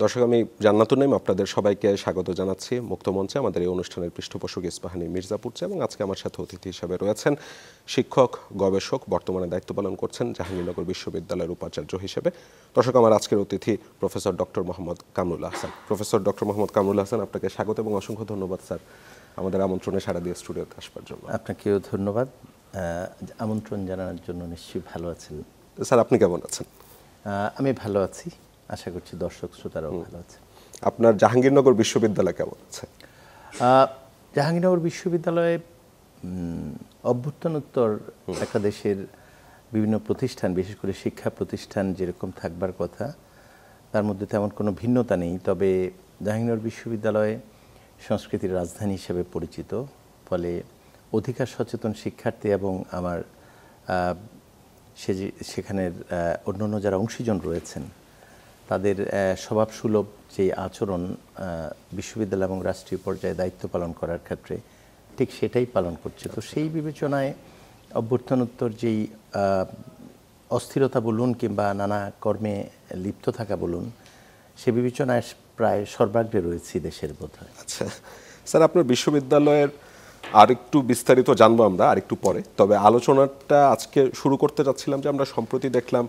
দর্শক, আমি জান্নাতুন নাইম আপনাদের সবাইকে স্বাগত জানাচ্ছি মুক্তমঞ্চে। আমাদের এই অনুষ্ঠানের পৃষ্ঠপোষক ইস্পাহানী মির্জাপুর এবং আজকে আমার সাথে অতিথি হিসেবে রয়েছেন শিক্ষক, গবেষক, বর্তমানে দায়িত্ব পালন করছেন জাহাঙ্গীরনগর বিশ্ববিদ্যালয়ের উপাচার্য হিসেবে। দর্শক, আমার আজকের অতিথি professor doctor Mohammad Kamrul Hasan. Professor doctor Mohammad Kamrul Hasan, আপনাকে স্বাগত এবং অসংখ্য ধন্যবাদ স্যার আমাদের আমন্ত্রণে সাড়া দিয়ে স্টুডিওতে আসবার জন্য। আপনাকেও ধন্যবাদ আমন্ত্রণ জানানোর জন্য। নিশ্চয়ই ভালো আছেন স্যার, আপনি কেমন আছেন? আমি ভালো আছি, আশা করছি দর্শক শ্রোতারাও ভালো আছে। আপনার জাহাঙ্গীরনগর বিশ্ববিদ্যালয় কেমন আছে? জাহাঙ্গীরনগর বিশ্ববিদ্যালয়ে অভ্যুত্থানোত্তর একটা দেশের বিভিন্ন প্রতিষ্ঠান, বিশেষ করে শিক্ষা প্রতিষ্ঠান যেরকম থাকবার কথা তার মধ্যে তেমন কোনো ভিন্নতা নেই। তবে জাহাঙ্গীরনগর বিশ্ববিদ্যালয় সংস্কৃতির রাজধানী হিসেবে পরিচিত, ফলে অধিকার সচেতন শিক্ষার্থী এবং আমার সেখানের অন্যান্য যারা অংশীজন রয়েছেন তাদের স্বভাবসুলভ যে আচরণ বিশ্ববিদ্যালয় এবং রাষ্ট্রীয় পর্যায়ে দায়িত্ব পালন করার ক্ষেত্রে ঠিক সেটাই পালন করছে। তো সেই বিবেচনায় অভ্যুত্থানোত্তর যেই অস্থিরতা বলুন কিংবা নানা কর্মে লিপ্ত থাকা বলুন, সে বিবেচনায় প্রায় সর্বাগ্রে রয়েছে দেশের বোধহয়। আচ্ছা স্যার, আপনার বিশ্ববিদ্যালয়ের আরেকটু বিস্তারিত জানবো আমরা আরেকটু পরে। তবে আলোচনাটা আজকে শুরু করতে যাচ্ছিলাম যে আমরা সম্প্রতি দেখলাম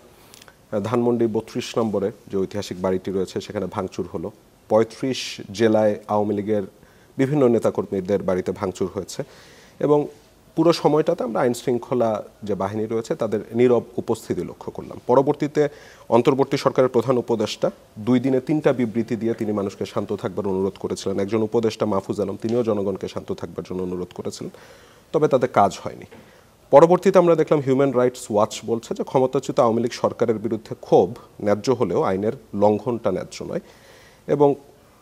ধানমন্ডি 32 নম্বরে যে ঐতিহাসিক বাড়িটি রয়েছে সেখানে ভাঙচুর হলো। 35 জেলায় আওয়ামী লীগের বিভিন্ন নেতাকর্মীদের বাড়িতে ভাঙচুর হয়েছে এবং পুরো সময়টাতে আমরা আইন শৃঙ্খলা যে বাহিনী রয়েছে তাদের নীরব উপস্থিতি লক্ষ্য করলাম। পরবর্তীতে অন্তর্বর্তী সরকারের প্রধান উপদেষ্টা 2 দিনে 3টা বিবৃতি দিয়ে তিনি মানুষকে শান্ত থাকবার অনুরোধ করেছিলেন। একজন উপদেষ্টা মাহফুজ আলম, তিনিও জনগণকে শান্ত থাকবার জন্য অনুরোধ করেছিলেন, তবে তাতে কাজ হয়নি। পরবর্তীতে আমরা দেখলাম হিউম্যান রাইটস ওয়াচ বলছে যে ক্ষমতাচ্যুত আওয়ামী লীগ সরকারের বিরুদ্ধে ক্ষোভ ন্যায্য হলেও আইনের লঙ্ঘনটা ন্যায্য নয় এবং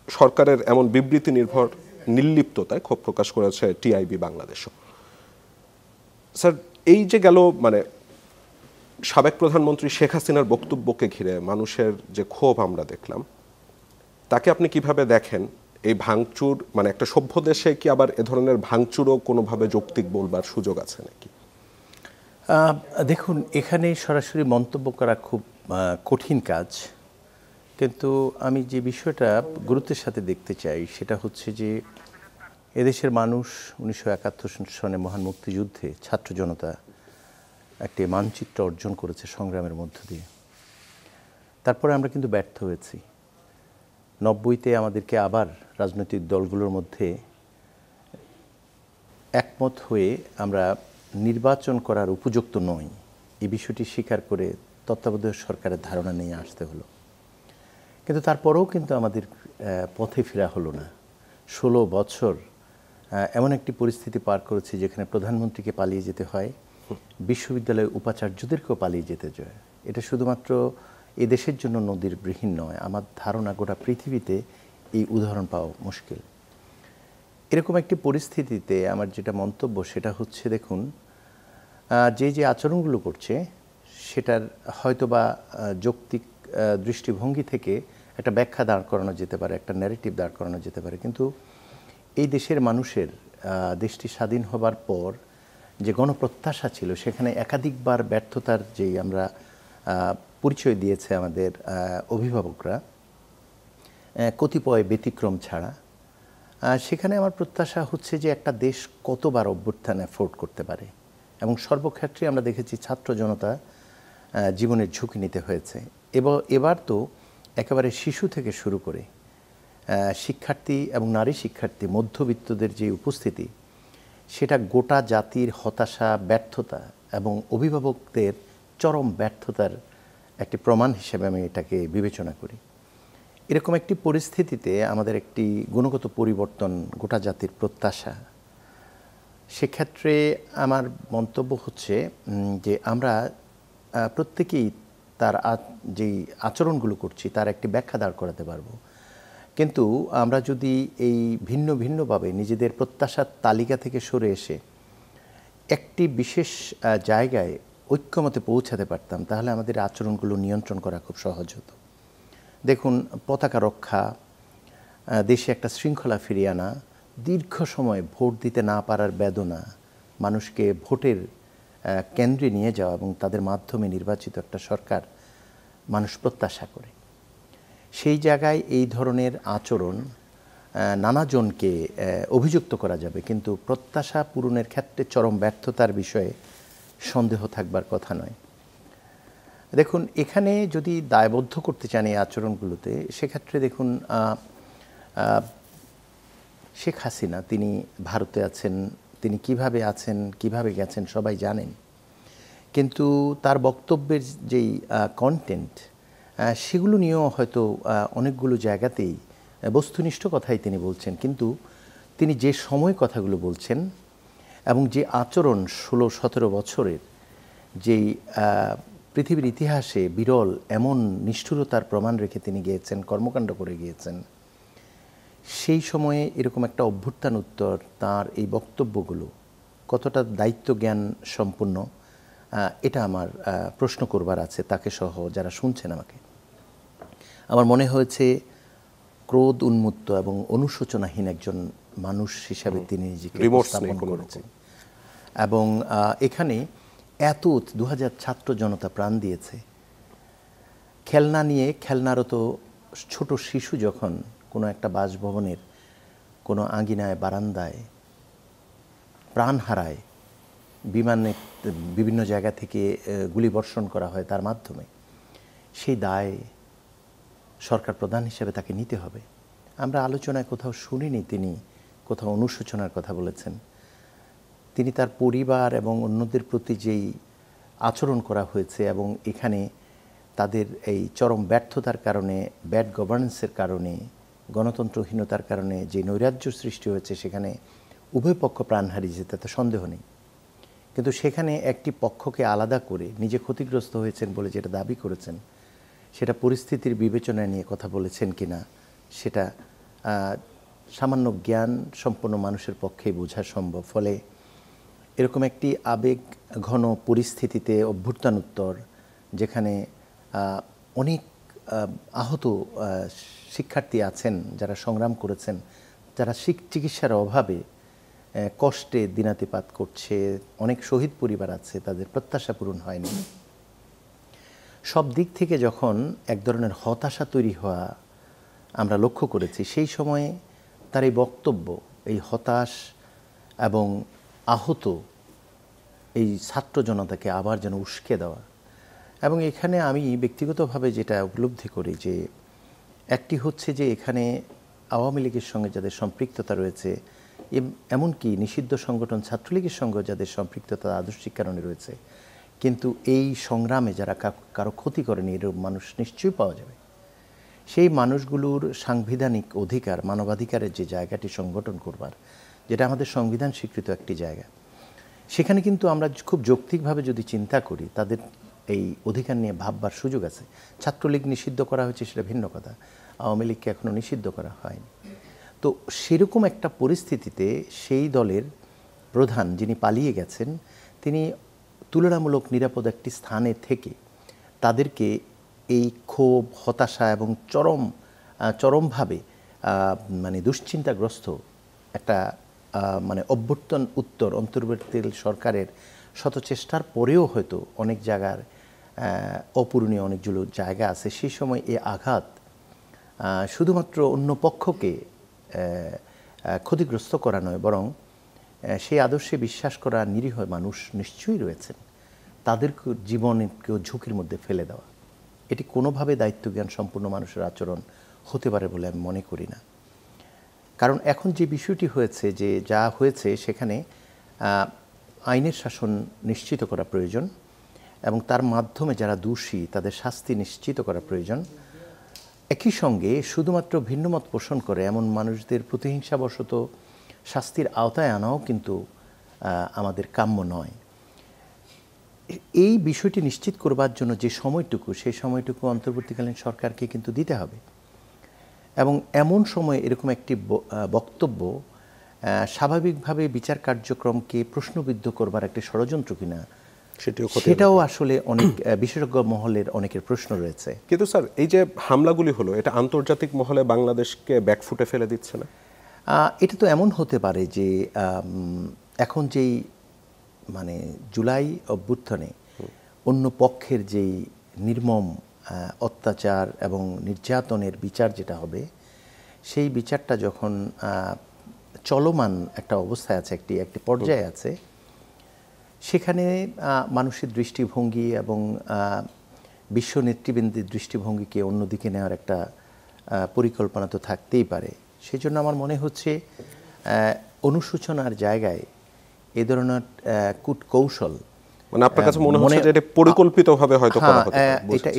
সরকারের এমন বিবৃতি নির্ভর নির্লিপ্ততায় ক্ষোভ প্রকাশ করেছে টিআইবি বাংলাদেশও। স্যার, এই যে গেল সাবেক প্রধানমন্ত্রী শেখ হাসিনার বক্তব্যকে ঘিরে মানুষের যে ক্ষোভ আমরা দেখলাম, তাকে আপনি কিভাবে দেখেন? এই ভাঙচুর একটা সভ্য দেশে কি আবার এ ধরনের ভাঙচুরও কোনোভাবে যৌক্তিক বলবার সুযোগ আছে নাকি? দেখুন, এখানে সরাসরি মন্তব্য করা খুব কঠিন কাজ, কিন্তু আমি যে বিষয়টা গুরুত্বের সাথে দেখতে চাই সেটা হচ্ছে যে এদেশের মানুষ 1971 সনে মহান মুক্তিযুদ্ধে ছাত্র জনতা একটি মানচিত্র অর্জন করেছে সংগ্রামের মধ্য দিয়ে। তারপরে আমরা কিন্তু ব্যর্থ হয়েছি। 90-তে আমাদেরকে আবার রাজনৈতিক দলগুলোর মধ্যে একমত হয়ে আমরা নির্বাচন করার উপযুক্ত নই এই বিষয়টি স্বীকার করে তত্ত্বাবধায়ক সরকারের ধারণা নিয়ে আসতে হলো। কিন্তু তারপরেও কিন্তু আমাদের পথে ফেরা হলো না। 16 বছর এমন একটি পরিস্থিতি পার করেছি যেখানে প্রধানমন্ত্রীকে পালিয়ে যেতে হয়, বিশ্ববিদ্যালয়ের উপাচার্যদেরকেও পালিয়ে যেতে হয়। এটা শুধুমাত্র এ দেশের জন্য নদীর বৃহীন নয়, আমার ধারণা গোটা পৃথিবীতে এই উদাহরণ পাওয়া মুশকিল। এরকম একটি পরিস্থিতিতে আমার যেটা মন্তব্য সেটা হচ্ছে, দেখুন, যে আচরণগুলো করছে সেটার হয়তোবা যৌক্তিক দৃষ্টিভঙ্গি থেকে একটা ব্যাখ্যা দাঁড় করানো যেতে পারে, একটা ন্যারেটিভ দাঁড় করানো যেতে পারে, কিন্তু এই দেশের মানুষের দেশটি স্বাধীন হবার পর যে গণপ্রত্যাশা ছিল সেখানে একাধিকবার ব্যর্থতার যেই আমরা পরিচয় দিয়েছে আমাদের অভিভাবকরা, কতিপয় ব্যতিক্রম ছাড়া। সেখানে আমার প্রত্যাশা হচ্ছে যে একটা দেশ কতবার অভ্যুত্থান অ্যাফোর্ড করতে পারে, এবং সর্বক্ষেত্রে আমরা দেখেছি ছাত্র জনতা জীবনের ঝুঁকি নিতে হয়েছে। এবার তো একেবারে শিশু থেকে শুরু করে শিক্ষার্থী এবং নারী শিক্ষার্থী, মধ্যবিত্তদের যে উপস্থিতি, সেটা গোটা জাতির হতাশা, ব্যর্থতা এবং অভিভাবকদের চরম ব্যর্থতার একটি প্রমাণ হিসেবে আমি এটাকে বিবেচনা করি। এরকম একটি পরিস্থিতিতে আমাদের একটি গুণগত পরিবর্তন গোটা জাতির প্রত্যাশা। সেক্ষেত্রে আমার মন্তব্য হচ্ছে যে আমরা প্রত্যেকেই তার যেই আচরণগুলো করছি তার একটি ব্যাখ্যা দাঁড় করাতে পারবো, কিন্তু আমরা যদি এই ভিন্ন ভিন্নভাবে নিজেদের প্রত্যাশার তালিকা থেকে সরে এসে একটি বিশেষ জায়গায় ঐক্যমতে পৌঁছাতে পারতাম তাহলে আমাদের আচরণগুলো নিয়ন্ত্রণ করা খুব সহজ হতো। দেখুন, পতাকা রক্ষা, দেশে একটা শৃঙ্খলা ফিরিয়ে আনা, দীর্ঘ সময় ভোট দিতে না পারার বেদনা, মানুষকে ভোটের কেন্দ্রে নিয়ে যাওয়া এবং তাদের মাধ্যমে নির্বাচিত একটা সরকার মানুষ প্রত্যাশা করে। সেই জায়গায় এই ধরনের আচরণ নানাজনকে অভিযুক্ত করা যাবে, কিন্তু প্রত্যাশা পূরণের ক্ষেত্রে চরম ব্যর্থতার বিষয়ে সন্দেহ থাকবার কথা নয়। দেখুন, এখানে যদি দায়বদ্ধ করতে চান এই আচরণগুলোতে, সেক্ষেত্রে দেখুন শেখ হাসিনা তিনি ভারতে আছেন, তিনি কিভাবে আছেন, কিভাবে গেছেন সবাই জানেন, কিন্তু তার বক্তব্যের যেই কন্টেন্ট সেগুলো নিয়েও হয়তো অনেকগুলো জায়গাতেই বস্তুনিষ্ঠ কথাই তিনি বলছেন, কিন্তু তিনি যে সময় কথাগুলো বলছেন এবং যে আচরণ 16-17 বছরের যেই পৃথিবীর ইতিহাসে বিরল এমন নিষ্ঠুরতার প্রমাণ রেখে তিনি গিয়েছেন, কর্মকাণ্ড করে গিয়েছেন, সেই সময়ে এরকম একটা অভ্যুত্থান উত্তর তার এই বক্তব্যগুলো কতটা দায়িত্ব জ্ঞান সম্পন্ন, এটা আমার প্রশ্ন করবার আছে তাকে সহ যারা শুনছেন আমাকে। আমার মনে হয়েছে ক্রোধ উন্মত্ত এবং অনুশোচনাহীন একজন মানুষ হিসাবে তিনি নিজেকে উপস্থাপন করেছেন। এবং এখানে এত 2000 ছাত্র জনতা প্রাণ দিয়েছে, খেলনা নিয়ে খেলনারত ছোট শিশু যখন কোনো একটা বাসভবনের কোনো আঙ্গিনায় বারান্দায় প্রাণ হারায়, বিমানে বিভিন্ন জায়গা থেকে গুলিবর্ষণ করা হয় তার মাধ্যমে, সেই দায় সরকার প্রধান হিসেবে তাকে নিতে হবে। আমরা আলোচনায় কোথাও শুনিনি তিনি কোথাও অনুশোচনার কথা বলেছেন। তিনি তার পরিবার এবং অন্যদের প্রতি যেই আচরণ করা হয়েছে এবং এখানে তাদের এই চরম ব্যর্থতার কারণে, ব্যাড গভর্নেন্সের কারণে, গণতন্ত্রহীনতার কারণে যে নৈরাজ্য সৃষ্টি হয়েছে, সেখানে উভয় পক্ষ প্রাণ হারিয়েছে তাতে সন্দেহ নেই, কিন্তু সেখানে একটি পক্ষকে আলাদা করে নিজে ক্ষতিগ্রস্ত হয়েছেন বলে যেটা দাবি করেছেন, সেটা পরিস্থিতির বিবেচনায় নিয়ে কথা বলেছেন কিনা সেটা সামান্য জ্ঞান সম্পন্ন মানুষের পক্ষেই বোঝা সম্ভব। ফলে এরকম একটি আবেগ ঘন পরিস্থিতিতে অভ্যুত্থানোত্তর, যেখানে অনেক আহত শিক্ষার্থী আছেন যারা সংগ্রাম করেছেন, যারা চিকিৎসার অভাবে কষ্টে দিনাতিপাত করছে, অনেক শহীদ পরিবার আছে, তাদের প্রত্যাশা পূরণ হয়নি, সব দিক থেকে যখন এক ধরনের হতাশা তৈরি হওয়া আমরা লক্ষ্য করেছি, সেই সময়ে তার এই বক্তব্য এই হতাশ এবং আহত এই ছাত্র জনতাকে আবার যেন উস্কে দেওয়া। এবং এখানে আমি ব্যক্তিগতভাবে যেটা উপলব্ধি করি যে একটি হচ্ছে যে এখানে আওয়ামী লীগের সঙ্গে যাদের সম্পৃক্ততা রয়েছে, এমনকি নিষিদ্ধ সংগঠন ছাত্রলীগের সঙ্গে যাদের সম্পৃক্ততা আদর্শিক কারণে রয়েছে, কিন্তু এই সংগ্রামে যারা কারো ক্ষতি করেনি এরকম মানুষ নিশ্চয়ই পাওয়া যাবে। সেই মানুষগুলোর সাংবিধানিক অধিকার, মানবাধিকারের যে জায়গাটি সংগঠন করবার, যেটা আমাদের সংবিধান স্বীকৃত একটি জায়গা, সেখানে কিন্তু আমরা খুব যৌক্তিকভাবে যদি চিন্তা করি তাদের এই অধিকার নিয়ে ভাববার সুযোগ আছে। ছাত্রলীগ নিষিদ্ধ করা হয়েছে সেটা ভিন্ন কথা, আওয়ামী লীগকে এখনও নিষিদ্ধ করা হয়নি। তো সেরকম একটা পরিস্থিতিতে সেই দলের প্রধান যিনি পালিয়ে গেছেন, তিনি তুলনামূলক নিরাপদ একটি স্থানে থেকে তাদেরকে এই ক্ষোভ, হতাশা এবং চরমভাবে মানে দুশ্চিন্তাগ্রস্ত একটা মানে অভ্যুত্থান উত্তর অন্তর্বর্তী সরকারের শত চেষ্টার পরেও হয়তো অনেক জায়গার অপূরণীয় অনেকগুলো জায়গা আছে, সেই সময় এই আঘাত শুধুমাত্র অন্য পক্ষকে ক্ষতিগ্রস্ত করা নয়, বরং সেই আদর্শে বিশ্বাস করা নিরীহ মানুষ নিশ্চয়ই রয়েছেন, তাদের জীবনকেও ঝুঁকির মধ্যে ফেলে দেওয়া, এটি কোনোভাবে দায়িত্বজ্ঞান সম্পূর্ণ মানুষের আচরণ হতে পারে বলে আমি মনে করি না। কারণ এখন যে বিষয়টি হয়েছে, যে যা হয়েছে সেখানে আইনের শাসন নিশ্চিত করা প্রয়োজন এবং তার মাধ্যমে যারা দোষী তাদের শাস্তি নিশ্চিত করা প্রয়োজন। একই সঙ্গে শুধুমাত্র ভিন্নমত পোষণ করে এমন মানুষদের প্রতিহিংসাবশত শাস্তির আওতায় আনাও কিন্তু আমাদের কাম্য নয়। এই বিষয়টি নিশ্চিত করবার জন্য যে সময়টুকু, সেই সময়টুকু অন্তর্বর্তীকালীন সরকারকে কিন্তু দিতে হবে। এবং এমন সময় এরকম একটি বক্তব্য স্বাভাবিকভাবে বিচার কার্যক্রমকে প্রশ্নবিদ্ধ করবার একটি ষড়যন্ত্র কিনা, সেটাও আসলে অনেক বিশেষজ্ঞ মহলের অনেকের প্রশ্ন রয়েছে। কিন্তু স্যার, এই যে হামলাগুলি হলো, এটা আন্তর্জাতিক মহলে বাংলাদেশকে ব্যাকফুটে ফেলে দিচ্ছে না? এটা তো এমন হতে পারে যে এখন যেই মানে জুলাই অভ্যুত্থানে অন্য পক্ষের যেই নির্মম অত্যাচার এবং নির্যাতনের বিচার যেটা হবে, সেই বিচারটা যখন চলমান একটা অবস্থায় আছে, একটি পর্যায়ে আছে, সেখানে মানুষের দৃষ্টিভঙ্গি এবং বিশ্ব নেতৃবৃন্দের দৃষ্টিভঙ্গিকে অন্যদিকে নেওয়ার একটা পরিকল্পনা তো থাকতেই পারে। সেই জন্য আমার মনে হচ্ছে অনুশোচনার জায়গায় এ ধরনের কূটকৌশল, মানে আপনার কাছে মনে হচ্ছে যে এটা পরিকল্পিতভাবে হয়তো করা হতে পারে?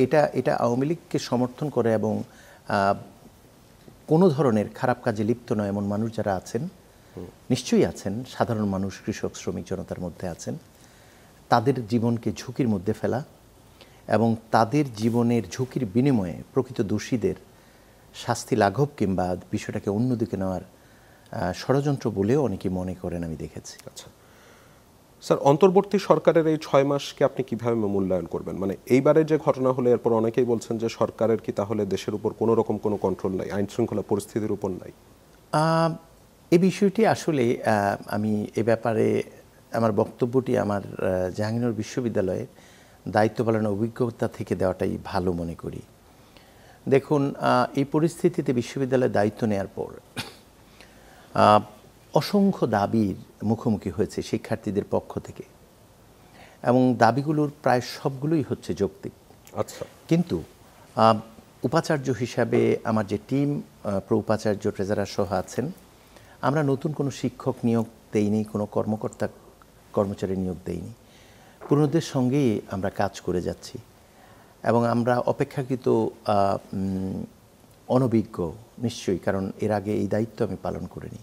এটা আওয়ামী লীগকে সমর্থন করে এবং কোনো ধরনের খারাপ কাজে লিপ্ত নয় এমন মানুষ যারা আছেন, নিশ্চয়ই আছেন, সাধারণ মানুষ, কৃষক, শ্রমিক জনতার মধ্যে আছেন, তাদের জীবনকে ঝুঁকির মধ্যে ফেলা এবং তাদের জীবনের ঝুঁকির বিনিময়ে প্রকৃত দোষীদের শাস্তি লাঘব কিংবা বিষয়টাকে অন্যদিকে নেওয়ার ষড়যন্ত্র বলেও অনেকে মনে করেন, আমি দেখেছি। আচ্ছা স্যার, অন্তর্বর্তী সরকারের এই 6 মাসকে আপনি কিভাবে মূল্যায়ন করবেন? মানে এইবারে যে ঘটনা হলো এরপর অনেকেই বলছেন যে সরকারের কি তাহলে দেশের উপর কোনো রকম কোনো কন্ট্রোল নাই, আইন শৃঙ্খলা পরিস্থিতির উপর নাই? এই বিষয়টি আসলে আমি এ ব্যাপারে আমার বক্তব্যটি আমার জাহাঙ্গীরনগর বিশ্ববিদ্যালয়ের দায়িত্ব পালনের অভিজ্ঞতা থেকে দেওয়াটাই ভালো মনে করি। দেখুন, এই পরিস্থিতিতে বিশ্ববিদ্যালয়ের দায়িত্ব নেওয়ার পর অসংখ্য দাবির মুখোমুখি হয়েছে শিক্ষার্থীদের পক্ষ থেকে এবং দাবিগুলোর প্রায় সবগুলোই হচ্ছে যৌক্তিক। আচ্ছা, কিন্তু উপাচার্য হিসাবে আমার যে টিম, উপাচার্য, ট্রেজারার সহ আছেন, আমরা নতুন কোনো শিক্ষক নিয়োগ দেইনি, কোনো কর্মচারী নিয়োগ দেইনি। পুরনোদের সঙ্গেই আমরা কাজ করে যাচ্ছি এবং আমরা অপেক্ষাকৃত অনভিজ্ঞ নিশ্চয়ই, কারণ এর আগে এই দায়িত্ব আমি পালন করিনি।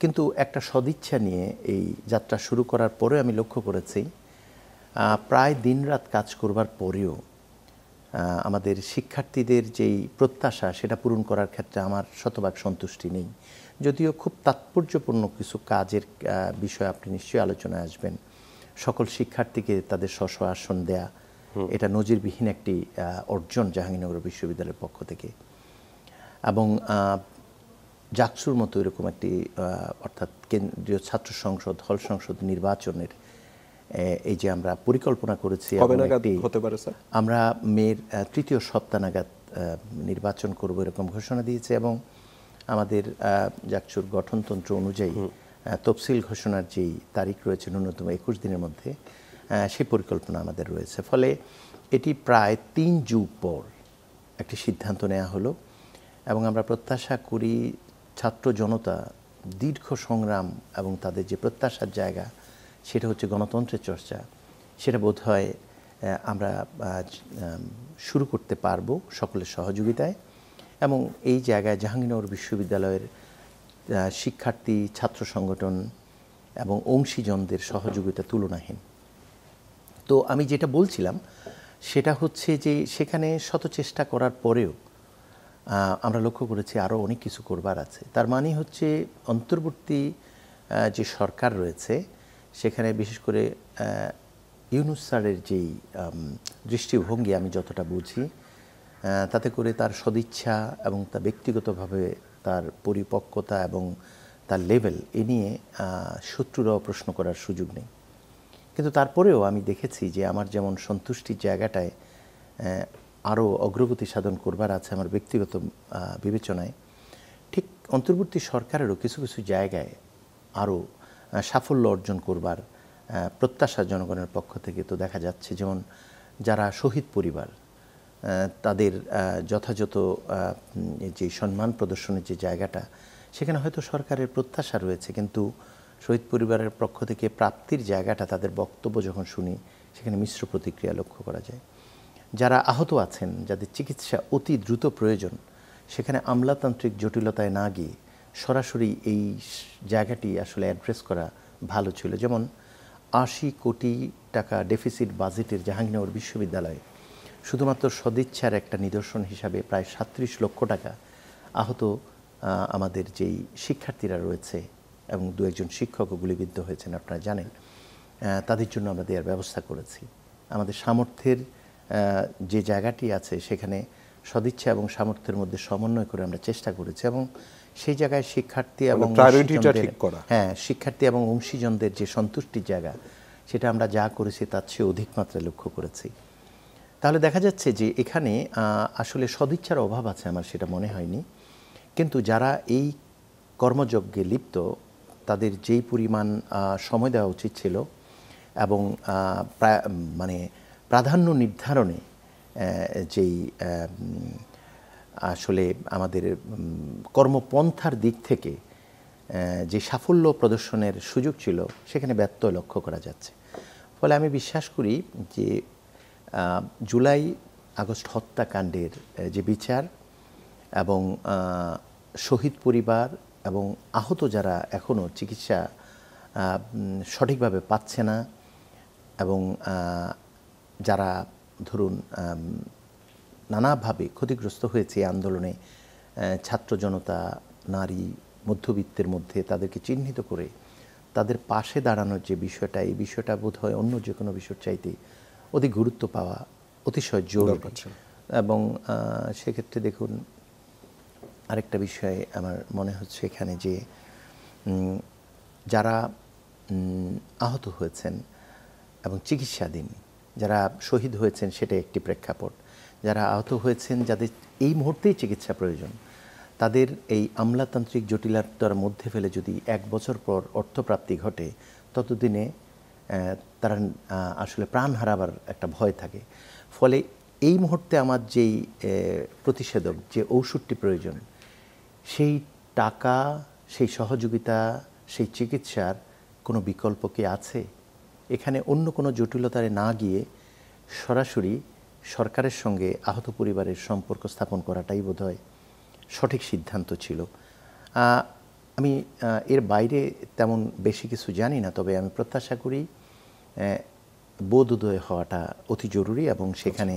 কিন্তু একটা সদিচ্ছা নিয়ে এই যাত্রা শুরু করার পরে আমি লক্ষ্য করেছি প্রায় দিনরাত কাজ করবার পরেও আমাদের শিক্ষার্থীদের যেই প্রত্যাশা সেটা পূরণ করার ক্ষেত্রে আমার শতভাগ সন্তুষ্টি নেই। যদিও খুব তাৎপর্যপূর্ণ কিছু কাজের বিষয় আপনি নিশ্চয়ই আলোচনায় আসবেন। সকল শিক্ষার্থীকে তাদের স্ব আসন দেয়া, এটা নজিরবিহীন একটি অর্জন জাহাঙ্গীরনগর বিশ্ববিদ্যালয়ের পক্ষ থেকে। এবং জাকসুর মতো এরকম একটি অর্থাৎ কেন্দ্রীয় ছাত্র সংসদ, হল সংসদ নির্বাচনের এই যে আমরা পরিকল্পনা করেছি, আমরা মের 3য় সপ্তাহ নাগাদ নির্বাচন করব এরকম ঘোষণা দিয়েছে এবং আমাদের জাকসুর গঠনতন্ত্র অনুযায়ী তফসিল ঘোষণার যেই তারিখ রয়েছে ন্যূনতম 21 দিনের মধ্যে, সেই পরিকল্পনা আমাদের রয়েছে। ফলে এটি প্রায় 3 যুগ পর একটি সিদ্ধান্ত নেওয়া হলো এবং আমরা প্রত্যাশা করি ছাত্র জনতা দীর্ঘ সংগ্রাম এবং তাদের যে প্রত্যাশার জায়গা সেটা হচ্ছে গণতন্ত্রের চর্চা, সেটা বোধহয় আমরা শুরু করতে পারবো সকলের সহযোগিতায়। এবং এই জায়গায় জাহাঙ্গীরনগর বিশ্ববিদ্যালয়ের শিক্ষার্থী, ছাত্র সংগঠন এবং অংশীজনদের সহযোগিতা তুলনাহীন। তো আমি যেটা বলছিলাম সেটা হচ্ছে যে সেখানে শত চেষ্টা করার পরেও আমরা লক্ষ্য করেছি আরও অনেক কিছু করবার আছে। তার মানে হচ্ছে অন্তর্বর্তী যে সরকার রয়েছে সেখানে বিশেষ করে ইউনূস স্যারের যেই দৃষ্টিভঙ্গি আমি যতটা বুঝি, তাতে করে তার সদিচ্ছা এবং তার ব্যক্তিগতভাবে তার পরিপক্কতা এবং তার লেভেল এ নিয়ে শত্রুরাও প্রশ্ন করার সুযোগ নেই। কিন্তু তারপরেও আমি দেখেছি যে আমার যেমন সন্তুষ্টির জায়গাটায় আরও অগ্রগতি সাধন করবার আছে আমার ব্যক্তিগত বিবেচনায়, ঠিক অন্তর্বর্তী সরকারেরও কিছু কিছু জায়গায় আরও সাফল্য অর্জন করবার প্রত্যাশা জনগণের পক্ষ থেকে তো দেখা যাচ্ছে। যেমন যারা শহীদ পরিবার, তাদের যথাযথ যে সম্মান প্রদর্শনের যে জায়গাটা, সেখানে হয়তো সরকারের প্রত্যাশা রয়েছে, কিন্তু শহীদ পরিবারের পক্ষ থেকে প্রাপ্তির জায়গাটা, তাদের বক্তব্য যখন শুনি সেখানে মিশ্র প্রতিক্রিয়া লক্ষ্য করা যায়। যারা আহত আছেন, যাদের চিকিৎসা অতি দ্রুত প্রয়োজন, সেখানে আমলাতান্ত্রিক জটিলতায় না গিয়ে সরাসরি এই জায়গাটি আসলে অ্যাড্রেস করা ভালো ছিল। যেমন 80 কোটি টাকা ডেফিসিট বাজেটের জাহাঙ্গীরনগর বিশ্ববিদ্যালয়ে শুধুমাত্র সদিচ্ছার একটা নিদর্শন হিসাবে প্রায় 37 লক্ষ টাকা আহত আমাদের যেই শিক্ষার্থীরা রয়েছে এবং 2-1 শিক্ষকও গুলিবিদ্ধ হয়েছেন আপনারা জানেন, তাদের জন্য আমরা দেওয়ার ব্যবস্থা করেছি। আমাদের সামর্থ্যের যে জায়গাটি আছে সেখানে সদিচ্ছা এবং সামর্থ্যের মধ্যে সমন্বয় করে আমরা চেষ্টা করেছি এবং সেই জায়গায় শিক্ষার্থী এবং শিক্ষার্থী এবং অংশীজনদের যে সন্তুষ্টির জায়গা, সেটা আমরা যা করেছি তার চেয়ে অধিক মাত্রায় লক্ষ্য করেছি। তাহলে দেখা যাচ্ছে যে এখানে আসলে সদিচ্ছার অভাব আছে, আমার সেটা মনে হয়নি। কিন্তু যারা এই কর্মযজ্ঞে লিপ্ত, তাদের যেই পরিমাণ সময় দেওয়া উচিত ছিল এবং মানে প্রাধান্য নির্ধারণে যেই আসলে আমাদের কর্মপন্থার দিক থেকে যে সাফল্য প্রদর্শনের সুযোগ ছিল, সেখানে ব্যত্যয় লক্ষ্য করা যাচ্ছে। ফলে আমি বিশ্বাস করি যে জুলাই আগস্ট হত্যাকাণ্ডের যে বিচার এবং শহীদ পরিবার এবং আহত যারা এখনও চিকিৎসা সঠিকভাবে পাচ্ছে না, এবং যারা ধরুন নানাভাবে ক্ষতিগ্রস্ত হয়েছে এই আন্দোলনে, ছাত্র জনতা, নারী, মধ্যবিত্তের মধ্যে তাদেরকে চিহ্নিত করে তাদের পাশে দাঁড়ানোর যে বিষয়টা, এই বিষয়টা বোধ হয় অন্য যে কোনো বিষয়ের চাইতে অধিক গুরুত্ব পাওয়া অতিশয় জরুরি। এবং সেক্ষেত্রে দেখুন, আরেকটা বিষয় আমার মনে হচ্ছে এখানে যে যারা আহত হয়েছেন এবং চিকিৎসাধীন, যারা শহীদ হয়েছেন সেটা একটি প্রেক্ষাপট, যারা আহত হয়েছেন যাদের এই মুহূর্তেই চিকিৎসা প্রয়োজন, তাদের এই আমলাতান্ত্রিক জটিলতার মধ্যে ফেলে যদি 1 বছর পর অর্থপ্রাপ্তি ঘটে, ততদিনে তারা আসলে প্রাণ হারাবার একটা ভয় থাকে। ফলে এই মুহূর্তে আমার যেই প্রতিষেধক, যে ঔষধটি প্রয়োজন, সেই টাকা, সেই সহযোগিতা, সেই চিকিৎসার কোনো বিকল্প কি আছে? এখানে অন্য কোনো জটিলতায় না গিয়ে সরাসরি সরকারের সঙ্গে আহত পরিবারের সম্পর্ক স্থাপন করাটাই বোধহয় সঠিক সিদ্ধান্ত ছিল। আমি এর বাইরে তেমন বেশি কিছু জানি না, তবে আমি প্রত্যাশা করি বোধোদয় হওয়াটা অতি জরুরি, এবং সেখানে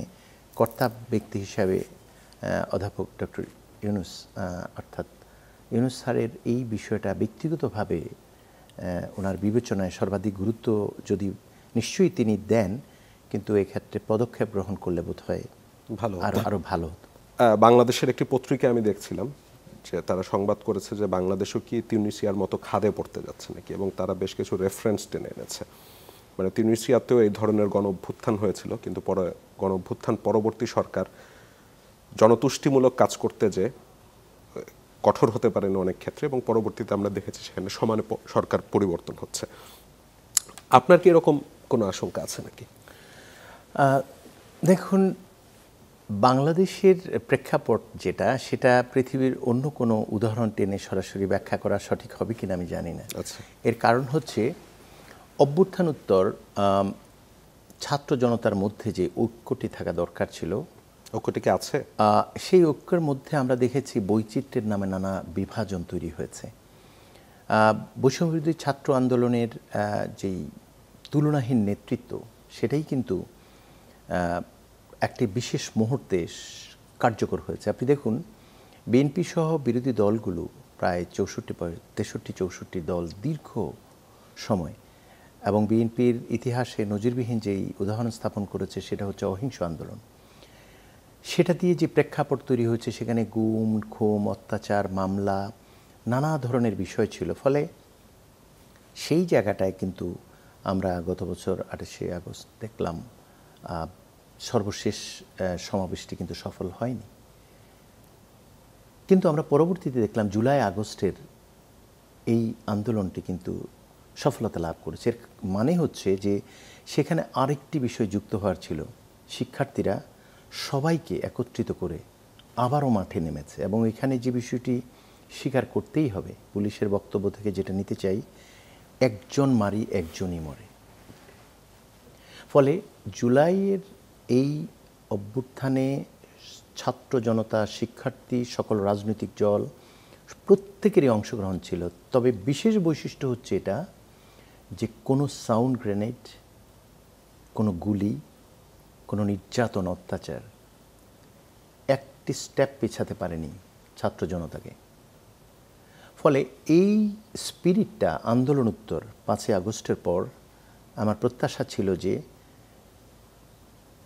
কর্তা ব্যক্তি হিসাবে অধ্যাপক ডক্টর ইউনূস, অর্থাৎ ইউনূস স্যারের এই বিষয়টা ব্যক্তিগতভাবে ওনার বিবেচনায় সর্বাধিক গুরুত্ব যদি নিশ্চয়ই তিনি দেন, কিন্তু এক্ষেত্রে পদক্ষেপ গ্রহণ করলে বোধ হয় ভালো, আরও ভালো হতো। বাংলাদেশের একটি পত্রিকা আমি দেখছিলাম যে তারা সংবাদ করেছে যে বাংলাদেশও কি তিউনিসিয়ার মতো খাদে পড়তে যাচ্ছে নাকি, এবং তারা বেশ কিছু রেফারেন্স টেনে এনেছে। মানে তিউনিসিয়াতেও এই ধরনের গণ অভ্যুত্থান হয়েছিল, কিন্তু পরে গণ অভ্যুত্থান পরবর্তী সরকার জনতুষ্টিমূলক কাজ করতে যে কঠোর হতে পারেন অনেক ক্ষেত্রে, এবং পরবর্তীতে আমরা দেখেছি সেখানে সমানে সরকার পরিবর্তন হচ্ছে। আপনার কি এরকম কোনো আশঙ্কা আছে নাকি? দেখুন, বাংলাদেশের প্রেক্ষাপট যেটা, সেটা পৃথিবীর অন্য কোনো উদাহরণ টেনে সরাসরি ব্যাখ্যা করা সঠিক হবে কিনা আমি জানি না। এর কারণ হচ্ছে অভ্যুত্থানোত্তর ছাত্র জনতার মধ্যে যে ঐক্যটি থাকা দরকার ছিল, ঐক্যটি কি আছে? সেই ঐক্যের মধ্যে আমরা দেখেছি বৈচিত্র্যের নামে নানা বিভাজন তৈরি হয়েছে। বৈষম্যবিরোধী ছাত্র আন্দোলনের যেই তুলনাহীন নেতৃত্ব, সেটাই কিন্তু একটি বিশেষ মুহূর্তে কার্যকর হয়েছে। আপনি দেখুন, বিএনপি সহ বিরোধী দলগুলো প্রায় 63-64 দল দীর্ঘ সময়, এবং বিএনপির ইতিহাসে নজিরবিহীন যেই উদাহরণ স্থাপন করেছে সেটা হচ্ছে অহিংস আন্দোলন। সেটা দিয়ে যে প্রেক্ষাপট তৈরি হয়েছে, সেখানে গুম, খুন, অত্যাচার, মামলা, নানা ধরনের বিষয় ছিল। ফলে সেই জায়গাটায় কিন্তু আমরা গত বছর 28শে আগস্ট দেখলাম সর্বশেষ সমাবেশটি কিন্তু সফল হয়নি। কিন্তু আমরা পরবর্তীতে দেখলাম জুলাই আগস্টের এই আন্দোলনটি কিন্তু সফলতা লাভ করেছে। এর মানে হচ্ছে যে সেখানে আরেকটি বিষয় যুক্ত হওয়ার ছিল, শিক্ষার্থীরা সবাইকে একত্রিত করে আবারও মাঠে নেমেছে। এবং এখানে যে বিষয়টি স্বীকার করতেই হবে, পুলিশের বক্তব্য থেকে যেটা নিতে চাই, একজন মারি একজনই মরে। ফলে জুলাইয়ের এই অভ্যুত্থানে ছাত্র জনতা, শিক্ষার্থী, সকল রাজনৈতিক দল প্রত্যেকেরই অংশগ্রহণ ছিল। তবে বিশেষ বৈশিষ্ট্য হচ্ছে এটা যে কোনো সাউন্ড গ্রেনেড, কোনো গুলি, কোনো নির্যাতন, অত্যাচার একটি স্টেপ পেছাতে পারেনি ছাত্র জনতাকে। ফলে এই স্পিরিটটা আন্দোলনোত্তর 5ই আগস্টের পর আমার প্রত্যাশা ছিল যে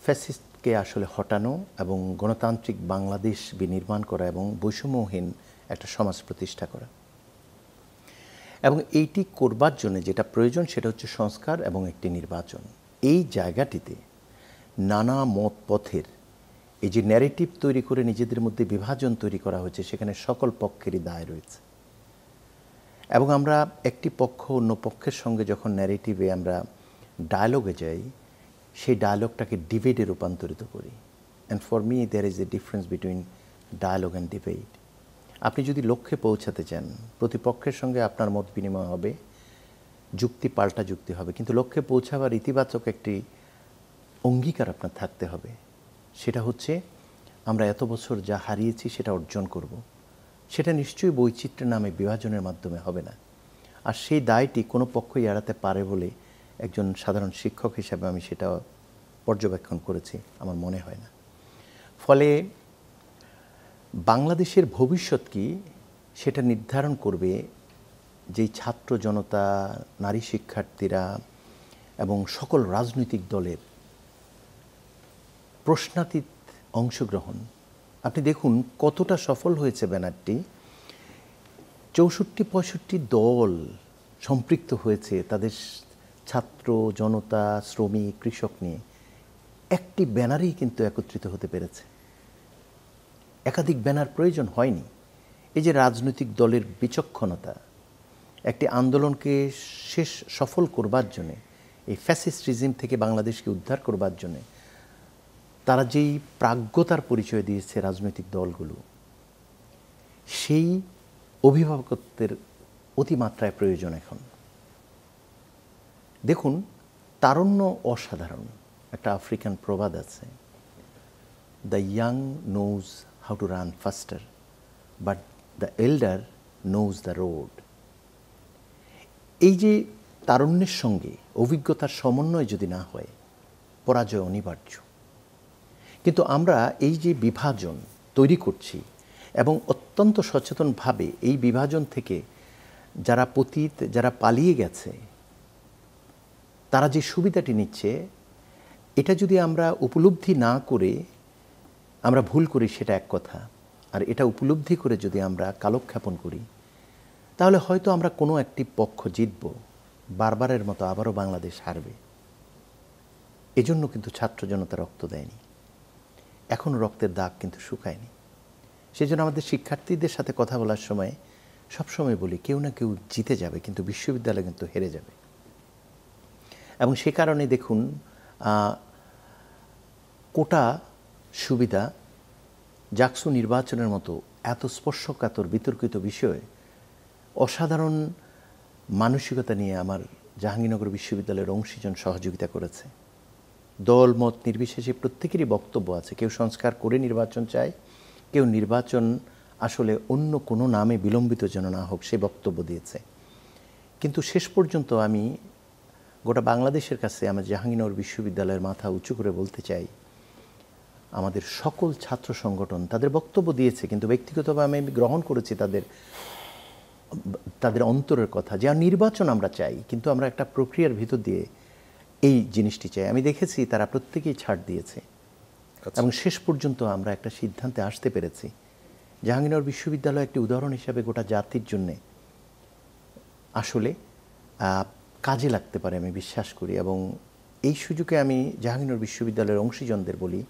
ফ্যাসিস্টকে আসলে হটানো এবং গণতান্ত্রিক বাংলাদেশ বিনির্মাণ করা এবং বৈষম্যহীন একটা সমাজ প্রতিষ্ঠা করা। এবং এইটি করবার জন্য যেটা প্রয়োজন সেটা হচ্ছে সংস্কার এবং একটি নির্বাচন। এই জায়গাটিতে নানা মত পথের এই যে ন্যারেটিভ তৈরি করে নিজেদের মধ্যে বিভাজন তৈরি করা হয়েছে, সেখানে সকল পক্ষেরই দায় রয়েছে। এবং আমরা একটি পক্ষ অন্য পক্ষের সঙ্গে যখন ন্যারেটিভে আমরা ডায়ালগে যাই, সেই ডায়ালগটাকে ডিবেটে রূপান্তরিত করি। And for me there is a difference between dialogue and debate. আপনি যদি লক্ষ্যে পৌঁছাতে চান, প্রতিপক্ষের সঙ্গে আপনার মত বিনিময় হবে, যুক্তি পাল্টা যুক্তি হবে, কিন্তু লক্ষ্যে পৌঁছাবার ইতিবাচক একটি অঙ্গীকার আপনার থাকতে হবে। সেটা হচ্ছে আমরা এত বছর যা হারিয়েছি সেটা অর্জন করব। সেটা নিশ্চয়ই বৈচিত্র্যের নামে বিভাজনের মাধ্যমে হবে না। আর সেই দায়টি কোনো পক্ষই এড়াতে পারে বলে একজন সাধারণ শিক্ষক হিসাবে আমি সেটা পর্যবেক্ষণ করেছি, আমার মনে হয় না। ফলে বাংলাদেশের ভবিষ্যৎ কি সেটা নির্ধারণ করবে যেই ছাত্র জনতা, নারী শিক্ষার্থীরা এবং সকল রাজনৈতিক দলের প্রশ্নাতীত অংশগ্রহণ। আপনি দেখুন কতটা সফল হয়েছে ব্যানারটি। 64-65 দল সম্পৃক্ত হয়েছে তাদের ছাত্র জনতা, শ্রমিক, কৃষক নিয়ে একটি ব্যানারেই কিন্তু একত্রিত হতে পেরেছে। একাধিক ব্যানার প্রয়োজন হয়নি। এই যে রাজনৈতিক দলের বিচক্ষণতা, একটি আন্দোলনকে সফল করবার জন্যে, এই ফ্যাসিস্ট রিজিম থেকে বাংলাদেশকে উদ্ধার করবার জন্যে তারা যেই প্রাজ্ঞতার পরিচয় দিয়েছে রাজনৈতিক দলগুলো, সেই অভিভাবকত্বের অতিমাত্রায় প্রয়োজন এখন। দেখুন, তারুণ্য অসাধারণ। একটা আফ্রিকান প্রবাদ আছে, the young knows how to run ফাস্টার but the এল্ডার knows the road. এই যে তারুণ্যের সঙ্গে অভিজ্ঞতার সমন্বয় যদি না হয়, পরাজয় অনিবার্য। কিন্তু আমরা এই যে বিভাজন তৈরি করছি এবং অত্যন্ত সচেতনভাবে এই বিভাজন থেকে যারা পতিত, যারা পালিয়ে গেছে, তারা যে সুবিধাটি নিচ্ছে, এটা যদি আমরা উপলব্ধি না করে আমরা ভুল করি সেটা এক কথা, আর এটা উপলব্ধি করে যদি আমরা কালক্ষেপণ করি, তাহলে হয়তো আমরা কোনো একটি পক্ষ জিতব, বারবারের মতো আবারও বাংলাদেশ হারবে। এজন্য কিন্তু ছাত্র জনতা রক্ত দেয়নি, এখনও রক্তের দাগ কিন্তু শুকায়নি। সেজন্য আমাদের শিক্ষার্থীদের সাথে কথা বলার সময় সবসময় বলি, কেউ না কেউ জিতে যাবে, কিন্তু বিশ্ববিদ্যালয় কিন্তু হেরে যাবে। এবং সে কারণে দেখুন, কোটা সুবিধা, জাকসু নির্বাচনের মতো এত স্পর্শকাতর বিতর্কিত বিষয়ে অসাধারণ মানসিকতা নিয়ে আমার জাহাঙ্গীরনগর বিশ্ববিদ্যালয়ের অংশীজন সহযোগিতা করেছে। দল মত নির্বিশেষে প্রত্যেকেরই বক্তব্য আছে। কেউ সংস্কার করে নির্বাচন চায়, কেউ নির্বাচন আসলে অন্য কোনো নামে বিলম্বিত যেন না হোক সে বক্তব্য দিয়েছে। কিন্তু শেষ পর্যন্ত আমি গোটা বাংলাদেশের কাছে আমার জাহাঙ্গীরনগর বিশ্ববিদ্যালয়ের মাথা উঁচু করে বলতে চাই, আমাদের সকল ছাত্র সংগঠন তাদের বক্তব্য দিয়েছে, কিন্তু ব্যক্তিগতভাবে আমি গ্রহণ করেছি তাদের অন্তরের কথা, যে নির্বাচন আমরা চাই, কিন্তু আমরা একটা প্রক্রিয়ার ভিতর দিয়ে এই জিনিসটি চাই। আমি দেখেছি তারা প্রত্যেকেই ছাড় দিয়েছে এবং শেষ পর্যন্ত আমরা একটা সিদ্ধান্তে আসতে পেরেছি। জাহাঙ্গীরনগর বিশ্ববিদ্যালয় একটি উদাহরণ হিসাবে গোটা জাতির জন্যে আসলে কাজে লাগতে পারে আমি বিশ্বাস করি। এবং এই সুযোগে আমি জাহাঙ্গীরনগর বিশ্ববিদ্যালয়ের অংশীজনদের বলি,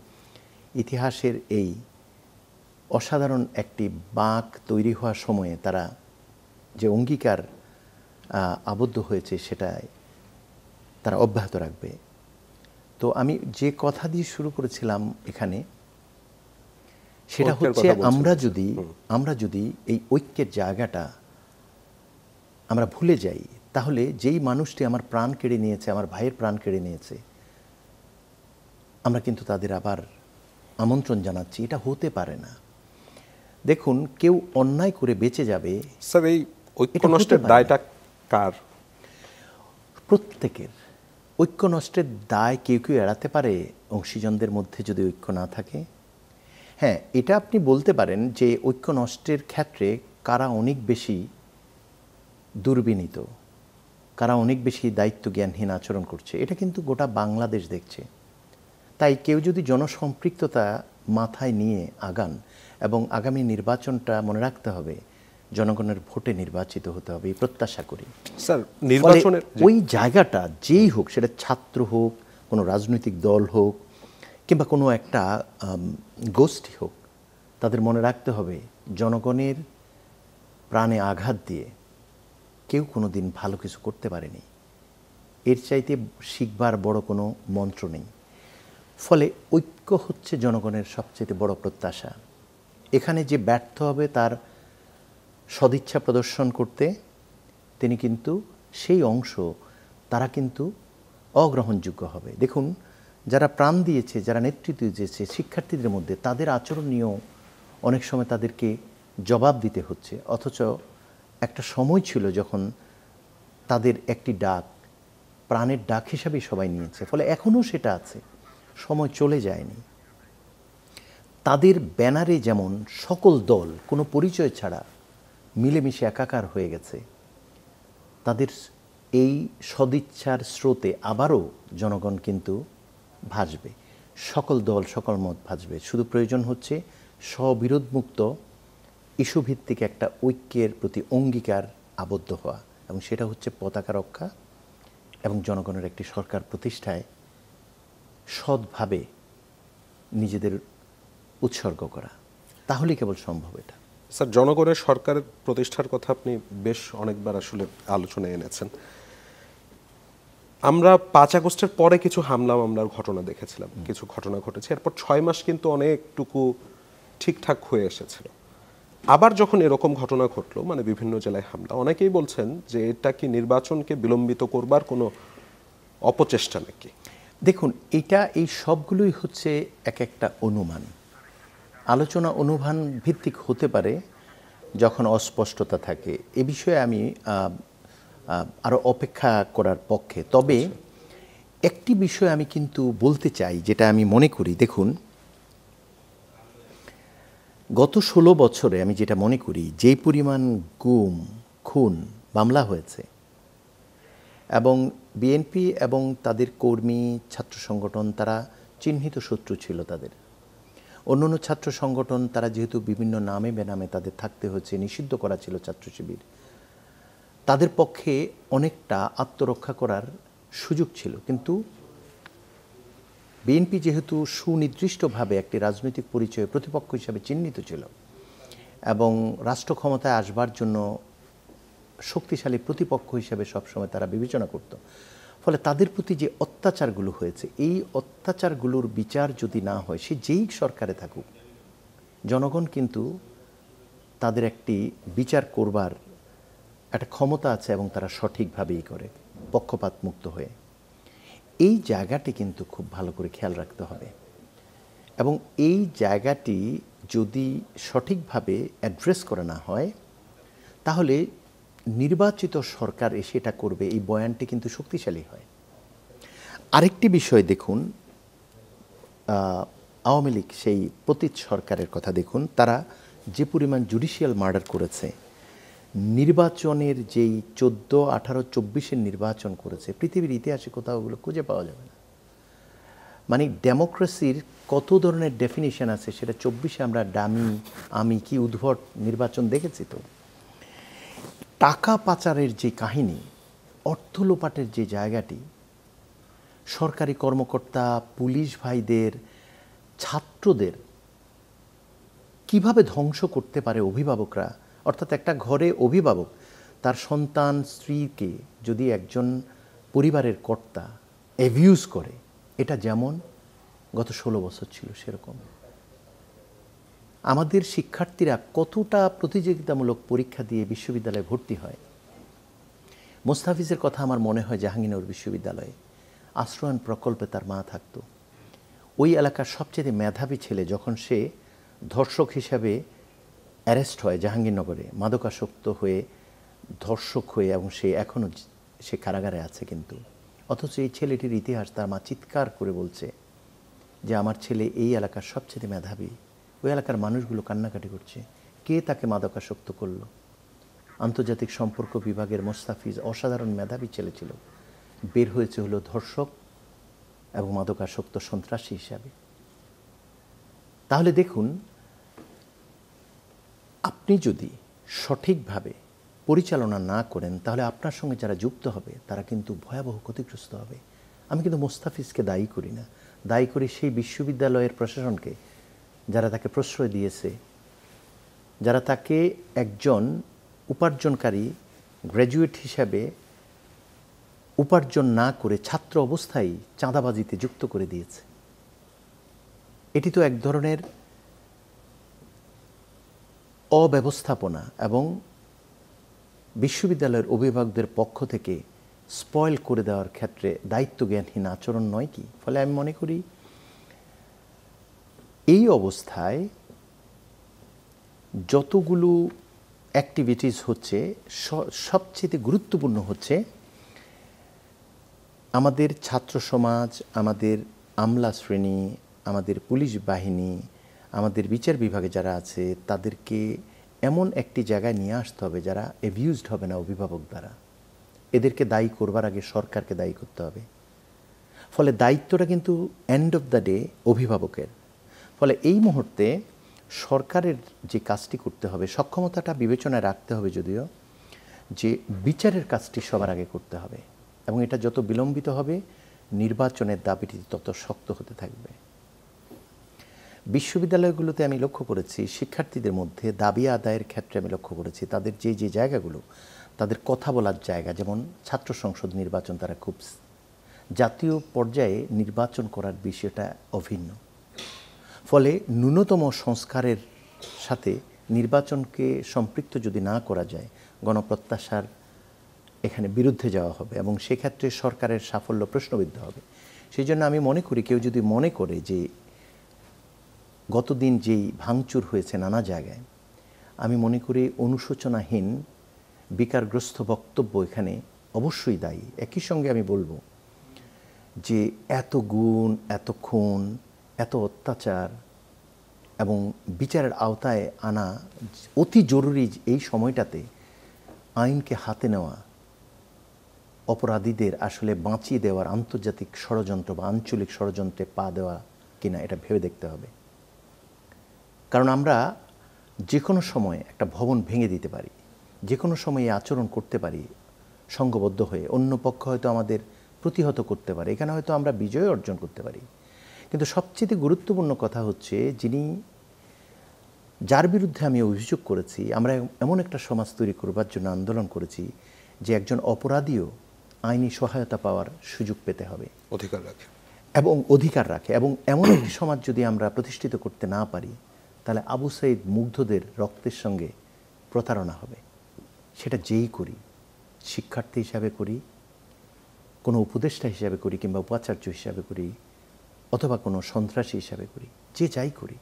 ইতিহাসের এই অসাধারণ একটি বাঁক তৈরি হওয়ার সময়ে তারা যে অঙ্গীকার আবদ্ধ হয়েছে সেটাই তারা অব্যাহত রাখবে। তো আমি যে কথা দিয়ে শুরু করেছিলাম এখানে, সেটা হচ্ছে আমরা যদি এই ঐক্যের জায়গাটা আমরা ভুলে যাই, তাহলে যেই মানুষটি আমার প্রাণ কেড়ে নিয়েছে, আমার ভাইয়ের প্রাণ কেড়ে নিয়েছে, আমরা কিন্তু তাদের আবার আমন্ত্রণ জানাচ্ছি। এটা হতে পারে না। দেখুন, কেউ অন্যায় করে বেঁচে যাবে। স্যার, এই ঐক্য নষ্টের দায়টা কার? প্রত্যেকের। ঐক্য নষ্টের দায় কেউ কেউ এড়াতে পারে অংশীজনদের মধ্যে যদি ঐক্য না থাকে। হ্যাঁ, এটা আপনি বলতে পারেন যে ঐক্য নষ্টের ক্ষেত্রে কারা অনেক বেশি দুর্বিনীত, কারা অনেক বেশি দায়িত্ব জ্ঞানহীন আচরণ করছে, এটা কিন্তু গোটা বাংলাদেশ দেখছে। তাই কেউ যদি জনসম্পৃক্ততা মাথায় নিয়ে আগান, এবং আগামী নির্বাচনটা মনে রাখতে হবে জনগণের ভোটে নির্বাচিত হতে হবে, এই প্রত্যাশা করি। স্যার, নির্বাচনের ওই জায়গাটা যেই হোক, সেটা ছাত্র হোক, কোনো রাজনৈতিক দল হোক, কিংবা কোনো একটা গোষ্ঠী হোক, তাদের মনে রাখতে হবে জনগণের প্রাণে আঘাত দিয়ে কেউ কোনো দিন ভালো কিছু করতে পারেনি। এর চাইতে শিখবার বড় কোনো মন্ত্র নেই। ফলে ঐক্য হচ্ছে জনগণের সবচেয়ে বড় প্রত্যাশা। এখানে যে ব্যর্থ হবে তার সদিচ্ছা প্রদর্শন করতে, তিনি কিন্তু সেই অংশ তারা কিন্তু অগ্রহণযোগ্য হবে। দেখুন, যারা প্রাণ দিয়েছে, যারা নেতৃত্ব দিয়েছে শিক্ষার্থীদের মধ্যে, তাদের আচরণ নিয়েও অনেক সময় তাদেরকে জবাব দিতে হচ্ছে। অথচ একটা সময় ছিল যখন তাদের একটি ডাক প্রাণের ডাক হিসাবেই সবাই নিয়েছে। ফলে এখনও সেটা আছে, সময় চলে যায়নি। তাদের ব্যানারে যেমন সকল দল কোনো পরিচয় ছাড়া মিলেমিশে একাকার হয়ে গেছে, তাদের এই সদিচ্ছার স্রোতে আবারও জনগণ কিন্তু ভাসবে, সকল দল সকল মত ভাসবে। শুধু প্রয়োজন হচ্ছে স্ববিরোধমুক্ত ইস্যুভিত্তিক একটা ঐক্যের প্রতি অঙ্গীকার আবদ্ধ হওয়া, এবং সেটা হচ্ছে পতাকা রক্ষা এবং জনগণের একটি সরকার প্রতিষ্ঠায় সৎভাবে নিজেদের উৎসর্গ করা। তাহলেই কেবল সম্ভব এটা। স্যার, জনগণের সরকার প্রতিষ্ঠার কথা আপনি বেশ অনেকবার আসলে আলোচনায় এনেছেন। আমরা 5 আগস্টের পরে কিছু হামলা মামলার ঘটনা দেখেছিলাম, কিছু ঘটনা ঘটেছে। এরপর 6 মাস কিন্তু অনেকটুকু ঠিকঠাক হয়ে এসেছিল। আবার যখন এরকম ঘটনা ঘটলো, মানে বিভিন্ন জেলায় হামলা, অনেকেই বলছেন যে এটা কি নির্বাচনকে বিলম্বিত করবার কোনো অপচেষ্টা নাকি? দেখুন, এই সবগুলোই হচ্ছে এক একটা অনুমান। আলোচনা অনুমান ভিত্তিক হতে পারে যখন অস্পষ্টতা থাকে। এ বিষয়ে আমি আরও অপেক্ষা করার পক্ষে। তবে একটি বিষয় আমি কিন্তু বলতে চাই, যেটা আমি মনে করি। দেখুন, গত 16 বছরে আমি যেটা মনে করি, যে পরিমাণ গুম, খুন, মামলা হয়েছে, এবং বিএনপি এবং তাদের কর্মী, ছাত্র সংগঠন তারা চিহ্নিত শত্রু ছিল তাদের। অন্যান্য ছাত্র সংগঠন তারা যেহেতু বিভিন্ন নামে বেনামে তাদের থাকতে হচ্ছে, নিষিদ্ধ করা ছিল ছাত্র শিবির, তাদের পক্ষে অনেকটা আত্মরক্ষা করার সুযোগ ছিল। কিন্তু বিএনপি যেহেতু সুনির্দিষ্টভাবে একটি রাজনৈতিক পরিচয়ে প্রতিপক্ষ হিসাবে চিহ্নিত ছিল এবং রাষ্ট্র ক্ষমতায় আসবার জন্য শক্তিশালী প্রতিপক্ষ হিসাবে সবসময় তারা বিবেচনা করত, ফলে তাদের প্রতি যে অত্যাচারগুলো হয়েছে, এই অত্যাচারগুলোর বিচার যদি না হয়, সে যেই সরকারে থাকুক, জনগণ কিন্তু তাদের একটি বিচার করবার একটা ক্ষমতা আছে এবং তারা সঠিকভাবেই করে, পক্ষপাত মুক্ত হয়ে। এই জায়গাটি কিন্তু খুব ভালো করে খেয়াল রাখতে হবে, এবং এই জায়গাটি যদি সঠিকভাবে অ্যাড্রেস করা না হয়, তাহলে নির্বাচিত সরকার এসে এটা করবে, এই বয়ানটি কিন্তু শক্তিশালী হয়। আরেকটি বিষয় দেখুন, আওয়ামী লীগ সেই পতিত সরকারের কথা দেখুন, তারা যে পরিমাণ জুডিশিয়াল মার্ডার করেছে, নির্বাচনের যেই 14, 18, 24-এর নির্বাচন করেছে, পৃথিবীর ইতিহাসে কোথাও ওগুলো খুঁজে পাওয়া যাবে না। মানে ডেমোক্রেসির কত ধরনের ডেফিনিশন আছে, সেটা 24-এ আমরা ডামি, আমি কি উদ্ভট নির্বাচন দেখেছি। তো টাকা পাচারের যে কাহিনী, অর্থ লোপাটের যে জায়গাটি, সরকারি কর্মকর্তা, পুলিশ ভাইদের, ছাত্রদের কিভাবে ধ্বংস করতে পারে অভিভাবকরা। অর্থাৎ একটা ঘরে অভিভাবক তার সন্তান, স্ত্রীকে যদি একজন পরিবারের কর্তা অ্যাবিউজ করে, এটা যেমন গত 16 বছর ছিল সেরকম। আমাদের শিক্ষার্থীরা কতটা প্রতিযোগিতামূলক পরীক্ষা দিয়ে বিশ্ববিদ্যালয়ে ভর্তি হয়। মোস্তাফিজের কথা আমার মনে হয় জাহাঙ্গীরনগর বিশ্ববিদ্যালয়ে আশ্রয়ণ প্রকল্পে তার মা থাকতো। ওই এলাকার সবচেয়ে মেধাবী ছেলে যখন সে ধর্ষক হিসাবে অ্যারেস্ট হয় জাহাঙ্গীরনগরে, মাদকাসক্ত হয়ে, ধর্ষক হয়ে, এবং সে এখনও সে কারাগারে আছে। কিন্তু অথচ এই ছেলেটির ইতিহাস তার মা চিৎকার করে বলছে যে আমার ছেলে এই এলাকার সবচেয়ে মেধাবী। ওই এলাকার মানুষগুলো কান্নাকাটি করছে, কে তাকে মাদকাসক্ত করলো? আন্তর্জাতিক সম্পর্ক বিভাগের মোস্তাফিজ অসাধারণ মেধাবী ছেলে ছিল, বের হয়েছে হলো ধর্ষক এবং মাদকাসক্ত সন্ত্রাসী হিসাবে। তাহলে দেখুন, আপনি যদি সঠিকভাবে পরিচালনা না করেন, তাহলে আপনার সঙ্গে যারা যুক্ত হবে তারা কিন্তু ভয়াবহ ক্ষতিগ্রস্ত হবে। আমি কিন্তু মোস্তাফিজকে দায়ী করি না, দায়ী করি সেই বিশ্ববিদ্যালয়ের প্রশাসনকে, যারা তাকে প্রশ্রয় দিয়েছে, যারা তাকে একজন উপার্জনকারী গ্র্যাজুয়েট হিসাবে উপার্জন না করে ছাত্র অবস্থায় চাঁদাবাজিতে যুক্ত করে দিয়েছে। এটি তো এক ধরনের অব্যবস্থাপনা এবং বিশ্ববিদ্যালয়ের অভিভাবকদের পক্ষ থেকে স্পয়েল করে দেওয়ার ক্ষেত্রে দায়িত্বজ্ঞানহীন আচরণ নয় কি? ফলে আমি মনে করি এই অবস্থায় যতগুলো অ্যাক্টিভিটিস হচ্ছে, সবচেয়ে গুরুত্বপূর্ণ হচ্ছে আমাদের ছাত্র সমাজ, আমাদের আমলা শ্রেণী, আমাদের পুলিশ বাহিনী, আমাদের বিচার বিভাগে যারা আছে, তাদেরকে এমন একটি জায়গায় নিয়ে আসতে হবে যারা অ্যাবিউজড হবে না অভিভাবক দ্বারা। এদেরকে দায়ী করবার আগে সরকারকে দায়ী করতে হবে। ফলে দায়িত্বটা কিন্তু এন্ড অফ দ্য ডে অভিভাবকের। ফলে এই মুহূর্তে সরকারের যে কাজটি করতে হবে, সক্ষমতাটা বিবেচনায় রাখতে হবে যদিও, যে বিচারের কাজটি সবার আগে করতে হবে, এবং এটা যত বিলম্বিত হবে নির্বাচনের দাবিটি তত শক্ত হতে থাকবে। বিশ্ববিদ্যালয়গুলোতে আমি লক্ষ্য করেছি শিক্ষার্থীদের মধ্যে দাবি আদায়ের ক্ষেত্রে আমি লক্ষ্য করেছি তাদের যে জায়গাগুলো তাদের কথা বলার জায়গা, যেমন ছাত্র সংসদ নির্বাচন, তারা খুব জাতীয় পর্যায়ে নির্বাচন করার বিষয়টা অভিন্ন। ফলে ন্যূনতম সংস্কারের সাথে নির্বাচনকে সম্পৃক্ত যদি না করা যায়, গণপ্রত্যাশার এখানে বিরুদ্ধে যাওয়া হবে এবং সেক্ষেত্রে সরকারের সাফল্য প্রশ্নবিদ্ধ হবে। সেই জন্য আমি মনে করি কেউ যদি মনে করে যে গতদিন যেই ভাঙচুর হয়েছে নানা জায়গায়, আমি মনে করি অনুশোচনাহীন বিকারগ্রস্ত বক্তব্য এখানে অবশ্যই দায়ী। একই সঙ্গে আমি বলবো যে এত গুণ, এত খুন, এত অত্যাচার এবং বিচারের আওতায় আনা অতি জরুরি এই সময়টাতে আইনকে হাতে নেওয়া, অপরাধীদের আসলে বাঁচিয়ে দেওয়ার আন্তর্জাতিক ষড়যন্ত্র বা আঞ্চলিক ষড়যন্ত্রে পা দেওয়া কিনা এটা ভেবে দেখতে হবে। কারণ আমরা যে কোনো সময় একটা ভবন ভেঙে দিতে পারি, যে কোনো সময় এই আচরণ করতে পারি সংঘবদ্ধ হয়ে, অন্য পক্ষ হয়তো আমাদের প্রতিহত করতে পারে, এখানে হয়তো আমরা বিজয় অর্জন করতে পারি। কিন্তু সবচেয়ে গুরুত্বপূর্ণ কথা হচ্ছে যার বিরুদ্ধে আমি অভিযোগ করেছি, আমরা এমন একটা সমাজ তৈরি করবার জন্য আন্দোলন করেছি যে একজন অপরাধীও আইনি সহায়তা পাওয়ার সুযোগ পেতে হবে, অধিকার রাখে এবং এমন একটি সমাজ যদি আমরা প্রতিষ্ঠিত করতে না পারি, তাহলে আবু সাইদ মুগ্ধদের রক্তের সঙ্গে প্রতারণা হবে। সেটা যেই করি, শিক্ষার্থী হিসাবে করি, কোনো উপদেষ্টা হিসাবে করি, কিংবা উপাচার্য হিসাবে করি, অথবা কোনো সন্ত্রাসী হিসাবে করি, যে যাই করি।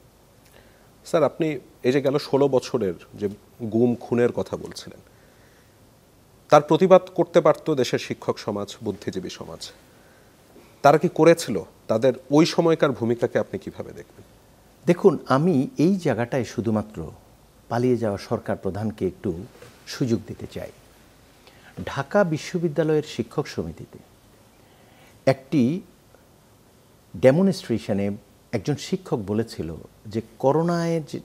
স্যার, আপনি এই যে গেল 16 বছরের যে গুম খুনের কথা বলছিলেন, তার প্রতিবাদ করতে পারত দেশের শিক্ষক সমাজ, বুদ্ধিজীবী সমাজ, তারা কি করেছিল? তাদের ওই সময়কার ভূমিকাকে আপনি কিভাবে দেখবেন? দেখুন, আমি এই জায়গাটায় শুধুমাত্র পালিয়ে যাওয়া সরকার প্রধানকে একটু সুযোগ দিতে চাই। ঢাকা বিশ্ববিদ্যালয়ের শিক্ষক সমিতিতে একটি ডেমনস্ট্রেশনে একজন শিক্ষক বলেছিল যে করোনায় যে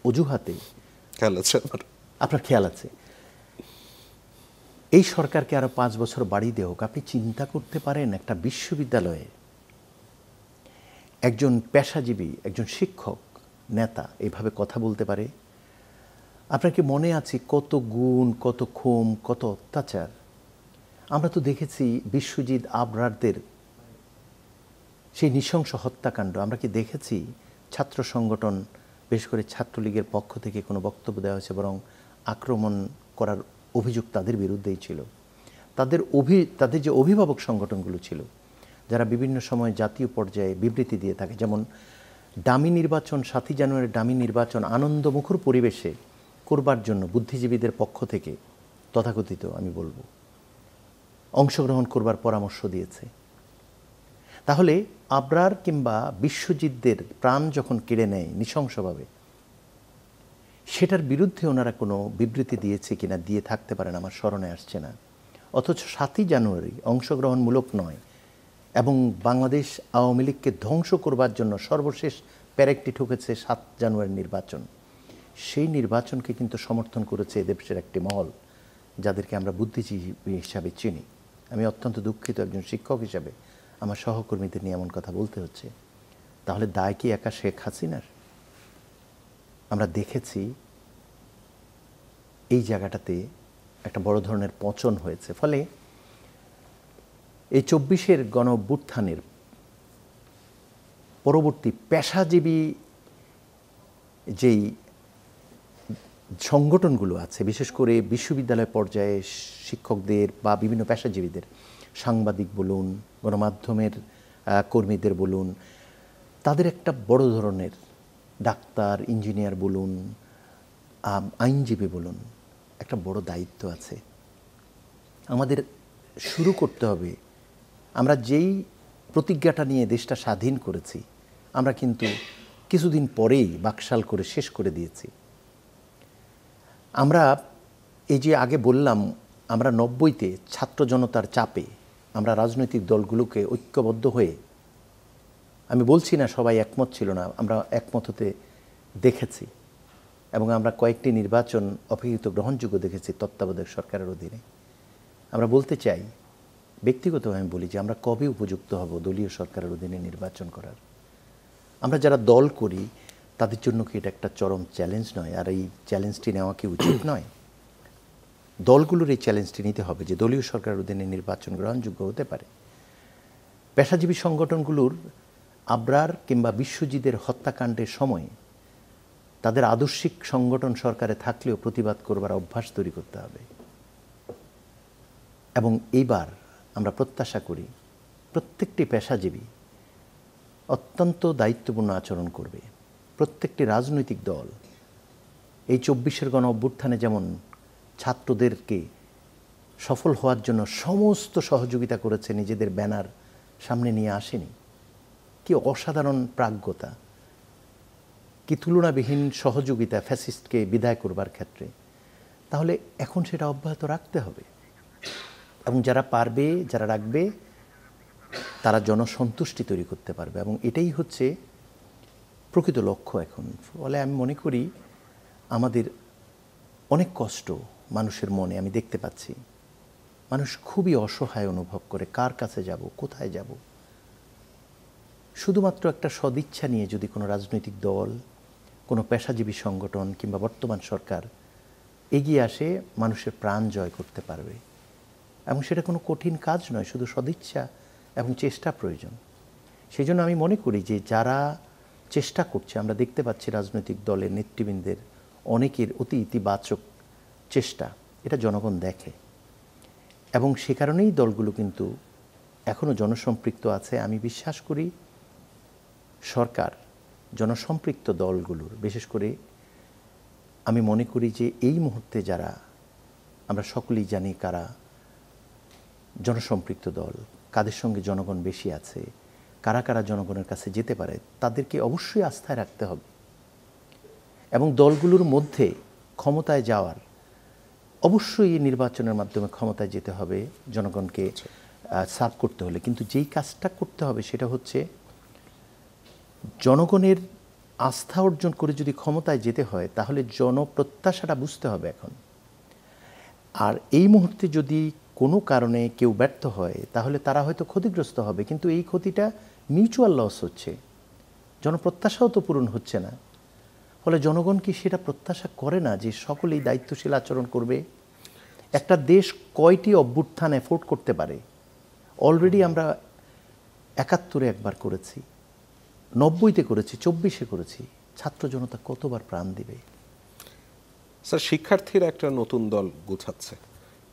অজুহাতে, আপনার খেয়াল আছে, এই সরকারকে আরো 5 বছর বাড়িয়ে দেওয়া হোক। আপনি চিন্তা করতে পারেন একটা বিশ্ববিদ্যালয়ে একজন পেশাজীবী, একজন শিক্ষক নেতা এভাবে কথা বলতে পারে? আপনার কি মনে আছে কত গুণ, কত খুন, কত অত্যাচার? আমরা তো দেখেছি বিশ্বজিৎ আবরারদের সেই নৃশংস হত্যাকাণ্ড। আমরা কি দেখেছি ছাত্র সংগঠন, বিশেষ করে ছাত্রলীগের পক্ষ থেকে কোনো বক্তব্য দেওয়া হয়েছে? বরং আক্রমণ করার অভিযোগ তাদের বিরুদ্ধেই ছিল। তাদের যে অভিভাবক সংগঠনগুলো ছিল, যারা বিভিন্ন সময় জাতীয় পর্যায়ে বিবৃতি দিয়ে থাকে, যেমন ডামি নির্বাচন, 7 জানুয়ারি ডামি নির্বাচন আনন্দমুখর পরিবেশে করবার জন্য বুদ্ধিজীবীদের পক্ষ থেকে তথাকথিত আমি বলবো অংশগ্রহণ করবার পরামর্শ দিয়েছে। তাহলে আবরার কিংবা বিশ্বজিৎদের প্রাণ যখন কেড়ে নেয় নৃশংসভাবে, সেটার বিরুদ্ধে ওনারা কোনো বিবৃতি দিয়েছে কিনা, দিয়ে থাকতে পারেন, আমার স্মরণে আসছে না। অথচ 7 জানুয়ারি অংশগ্রহণমূলক নয় এবং বাংলাদেশ আওয়ামী লীগকে ধ্বংস করবার জন্য সর্বশেষ প্যারেকটি ঠুকেছে 7 জানুয়ারির নির্বাচন। সেই নির্বাচনকে কিন্তু সমর্থন করেছে এদেশের একটি মহল, যাদেরকে আমরা বুদ্ধিজীবী হিসাবে চিনি। আমি অত্যন্ত দুঃখিত একজন শিক্ষক হিসাবে আমার সহকর্মীদের নিয়ে এমন কথা বলতে হচ্ছে, তাহলে দায় কি একা শেখ হাসিনার? আমরা দেখেছি এই জায়গাটাতে একটা বড় ধরনের পচন হয়েছে। ফলে এই ২৪-এর গণ অভ্যুত্থানের পরবর্তী পেশাজীবী যেই সংগঠনগুলো আছে, বিশেষ করে বিশ্ববিদ্যালয় পর্যায়ে শিক্ষকদের বা বিভিন্ন পেশাজীবীদের, সাংবাদিক বলুন, গণমাধ্যমের কর্মীদের বলুন, তাদের একটা বড় ধরনের, ডাক্তার, ইঞ্জিনিয়ার বলুন, আইনজীবী বলুন, একটা বড় দায়িত্ব আছে। আমাদের শুরু করতে হবে। আমরা যেই প্রতিজ্ঞাটা নিয়ে দেশটা স্বাধীন করেছি, আমরা কিন্তু কিছুদিন পরেই বাকশাল করে শেষ করে দিয়েছি। আমরা এই যে আগে বললাম, আমরা ৯০-তে ছাত্র জনতার চাপে আমরা রাজনৈতিক দলগুলোকে ঐক্যবদ্ধ হয়ে, আমি বলছি না সবাই একমত ছিল না, আমরা একমত হতে দেখেছি এবং আমরা কয়েকটি নির্বাচন অপেক্ষিত গ্রহণযোগ্য দেখেছি তত্ত্বাবধায়ক সরকারের অধীনে। আমরা বলতে চাই, ব্যক্তিগতভাবে আমি বলি যে আমরা কবে উপযুক্ত হব দলীয় সরকারের অধীনে নির্বাচন করার? আমরা যারা দল করি তাদের জন্য কি এটা একটা চরম চ্যালেঞ্জ নয়? আর এই চ্যালেঞ্জটি নেওয়া কি উচিত নয়? দলগুলোর এই চ্যালেঞ্জটি নিতে হবে যে দলীয় সরকারের অধীনে নির্বাচন গ্রহণযোগ্য হতে পারে। পেশাজীবী সংগঠনগুলোর আবরার কিংবা বিশ্বজিতের হত্যাকাণ্ডের সময় তাদের আদর্শিক সংগঠন সরকারে থাকলেও প্রতিবাদ করবার অভ্যাস তৈরি করতে হবে। এবং এইবার আমরা প্রত্যাশা করি প্রত্যেকটি পেশাজীবী অত্যন্ত দায়িত্বপূর্ণ আচরণ করবে। প্রত্যেকটি রাজনৈতিক দল এই ২৪-এর গণ অভ্যুত্থানে যেমন ছাত্রদেরকে সফল হওয়ার জন্য সমস্ত সহযোগিতা করেছে, নিজেদের ব্যানার সামনে নিয়ে আসেনি। কি অসাধারণ প্রাজ্ঞতা, কি তুলনাবিহীন সহযোগিতা ফ্যাসিস্টকে বিদায় করবার ক্ষেত্রে। তাহলে এখন সেটা অব্যাহত রাখতে হবে এবং যারা পারবে, যারা রাখবে, তারা জনসন্তুষ্টি তৈরি করতে পারবে এবং এটাই হচ্ছে প্রকৃত লক্ষ্য এখন। ফলে আমি মনে করি আমাদের অনেক কষ্ট মানুষের মনে আমি দেখতে পাচ্ছি। মানুষ খুবই অসহায় অনুভব করে, কার কাছে যাব, কোথায় যাব। শুধুমাত্র একটা সদিচ্ছা নিয়ে যদি কোনো রাজনৈতিক দল, কোনো পেশাজীবী সংগঠন কিংবা বর্তমান সরকার এগিয়ে আসে, মানুষের প্রাণ জয় করতে পারবে। এবং সেটা কোনো কঠিন কাজ নয়, শুধু সদিচ্ছা এবং চেষ্টা প্রয়োজন। সেই জন্য আমি মনে করি যে যারা চেষ্টা করছে, আমরা দেখতে পাচ্ছি রাজনৈতিক দলের নেতৃবৃন্দের অনেকের অতি ইতিবাচক চেষ্টা, এটা জনগণ দেখে এবং সে কারণেই দলগুলো কিন্তু এখনও জনসম্পৃক্ত আছে। আমি বিশ্বাস করি সরকার জনসম্পৃক্ত দলগুলোর, বিশেষ করে আমি মনে করি যে এই মুহূর্তে যারা, আমরা সকলেই জানি কারা জনসম্পৃক্ত দল, কাদের সঙ্গে জনগণ বেশি আছে, কারা কারা জনগণের কাছে যেতে পারে, তাদেরকে অবশ্যই আস্থায় রাখতে হবে এবং দলগুলোর মধ্যে ক্ষমতায় যাওয়ার, অবশ্যই এই নির্বাচনের মাধ্যমে ক্ষমতায় যেতে হবে জনগণকে সার্ভ করতে হলে। কিন্তু যেই কাজটা করতে হবে সেটা হচ্ছে জনগণের আস্থা অর্জন করে যদি ক্ষমতায় যেতে হয়, তাহলে জনপ্রত্যাশাটা বুঝতে হবে এখন। আর এই মুহূর্তে যদি কোনো কারণে কেউ ব্যর্থ হয়, তাহলে তারা হয়তো ক্ষতিগ্রস্ত হবে, কিন্তু এই ক্ষতিটা মিউচুয়াল লস হচ্ছে, জনপ্রত্যাশাও তো পূরণ হচ্ছে না। ফলে জনগণ কি সেটা প্রত্যাশা করে না যে সকলেই দায়িত্বশীল আচরণ করবে? একটা দেশ কয়টি অভ্যুত্থান এফোর্ড করতে পারে? অলরেডি আমরা ৭১-এ একবার করেছি, ৯০-তে করেছি, ২৪-এ করেছি। ছাত্র জনতা কতবার প্রাণ দিবে? স্যার, শিক্ষার্থীরা একটা নতুন দল গুছাচ্ছে,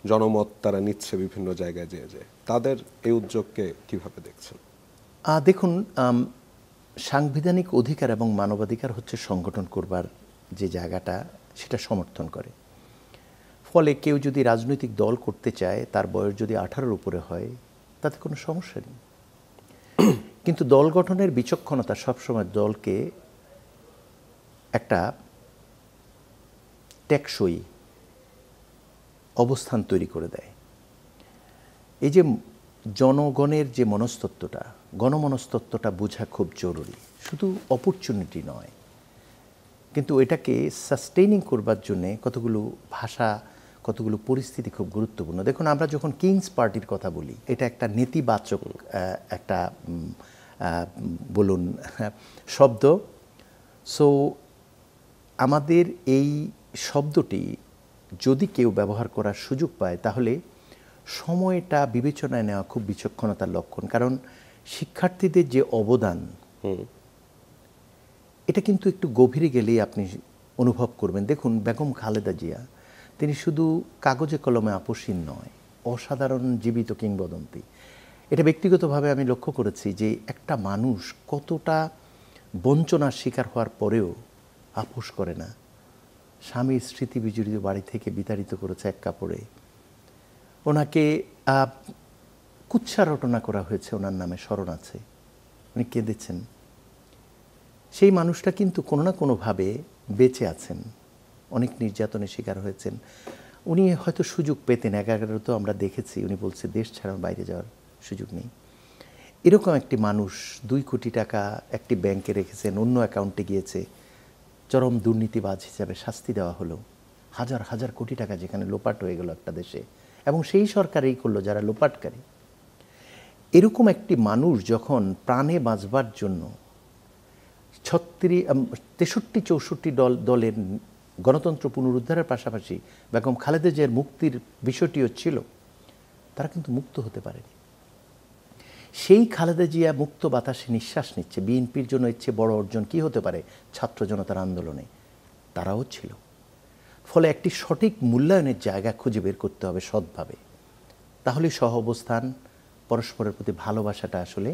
জনমত তারা নিচ্ছে বিভিন্ন জায়গায় যে তাদের এই উদ্যোগকে কিভাবে দেখছেন? দেখুন, সাংবিধানিক অধিকার এবং মানবাধিকার হচ্ছে সংগঠন করবার যে জায়গাটা, সেটা সমর্থন করে। ফলে কেউ যদি রাজনৈতিক দল করতে চায়, তার বয়স যদি 18-র উপরে হয়, তাতে কোনো সমস্যা নেই। কিন্তু দল গঠনের বিচক্ষণতা সবসময় দলকে একটা টেকসই অবস্থান তৈরি করে দেয়। এই যে জনগণের যে মনস্তত্ত্বটা, গণমনস্তত্ত্বটা বোঝা খুব জরুরি, শুধু অপরচুনিটি নয়। কিন্তু এটাকে সাস্টেইনিং করবার জন্যে কতগুলো ভাষা, কতগুলো পরিস্থিতি খুব গুরুত্বপূর্ণ। দেখুন, আমরা যখন কিংস পার্টির কথা বলি, এটা একটা নেতিবাচক একটা বলুন শব্দ। সো আমাদের এই শব্দটি যদি কেউ ব্যবহার করার সুযোগ পায়, তাহলে সময়টা বিবেচনায় নেওয়া খুব বিচক্ষণতার লক্ষণ। কারণ শিক্ষার্থীদের যে অবদান, এটা কিন্তু একটু গভীরে গেলেই আপনি অনুভব করবেন। দেখুন, বেগম খালেদা জিয়া তিনি শুধু কাগজে কলমে আপসীন নয়, অসাধারণ জীবিত কিংবদন্তি। এটা ব্যক্তিগতভাবে আমি লক্ষ্য করেছি যে একটা মানুষ কতটা বঞ্চনার শিকার হওয়ার পরেও আপোষ করে না। স্বামীর স্মৃতি বিজড়িত বাড়ি থেকে বিতাড়িত করেছে এক কাপড়ে। ওনাকে কুৎসা রটনা করা হয়েছে, ওনার নামে স্মরণ আছে, উনি কেঁদেছেন। সেই মানুষটা কিন্তু কোনো না কোনোভাবে বেঁচে আছেন, অনেক নির্যাতনের শিকার হয়েছেন। উনি হয়তো সুযোগ পেতেন, একাগারও আমরা দেখেছি উনি বলছে দেশ ছাড়া বাইরে যাওয়ার সুযোগ নেই। এরকম একটি মানুষ 2 কোটি টাকা একটি ব্যাংকে রেখেছেন, অন্য অ্যাকাউন্টে গিয়েছে, চরম দুর্নীতিবাজ হিসাবে শাস্তি দেওয়া হলো। হাজার হাজার কোটি টাকা যেখানে লোপাট হয়ে গেল একটা দেশে, এবং সেই সরকারই করলো যারা লোপাটকারী। এরকম একটি মানুষ যখন প্রাণে বাঁচবার জন্য 63-64 দলের গণতন্ত্র পুনরুদ্ধারের পাশাপাশি বেগম খালেদা জিয়ার মুক্তির বিষয়টিও ছিল, তারা কিন্তু মুক্ত হতে পারেনি। সেই খালেদা জিয়া মুক্ত বাতাসে নিঃশ্বাস নিচ্ছে। বিএনপির জন্য এর চেয়ে বড় অর্জন কী হতে পারে ছাত্র জনতার আন্দোলনে? তারাও ছিল। ফলে একটি সঠিক মূল্যায়নের জায়গা খুঁজে বের করতে হবে সৎভাবে, তাহলে সহ অবস্থান, পরস্পরের প্রতি ভালোবাসাটা আসলে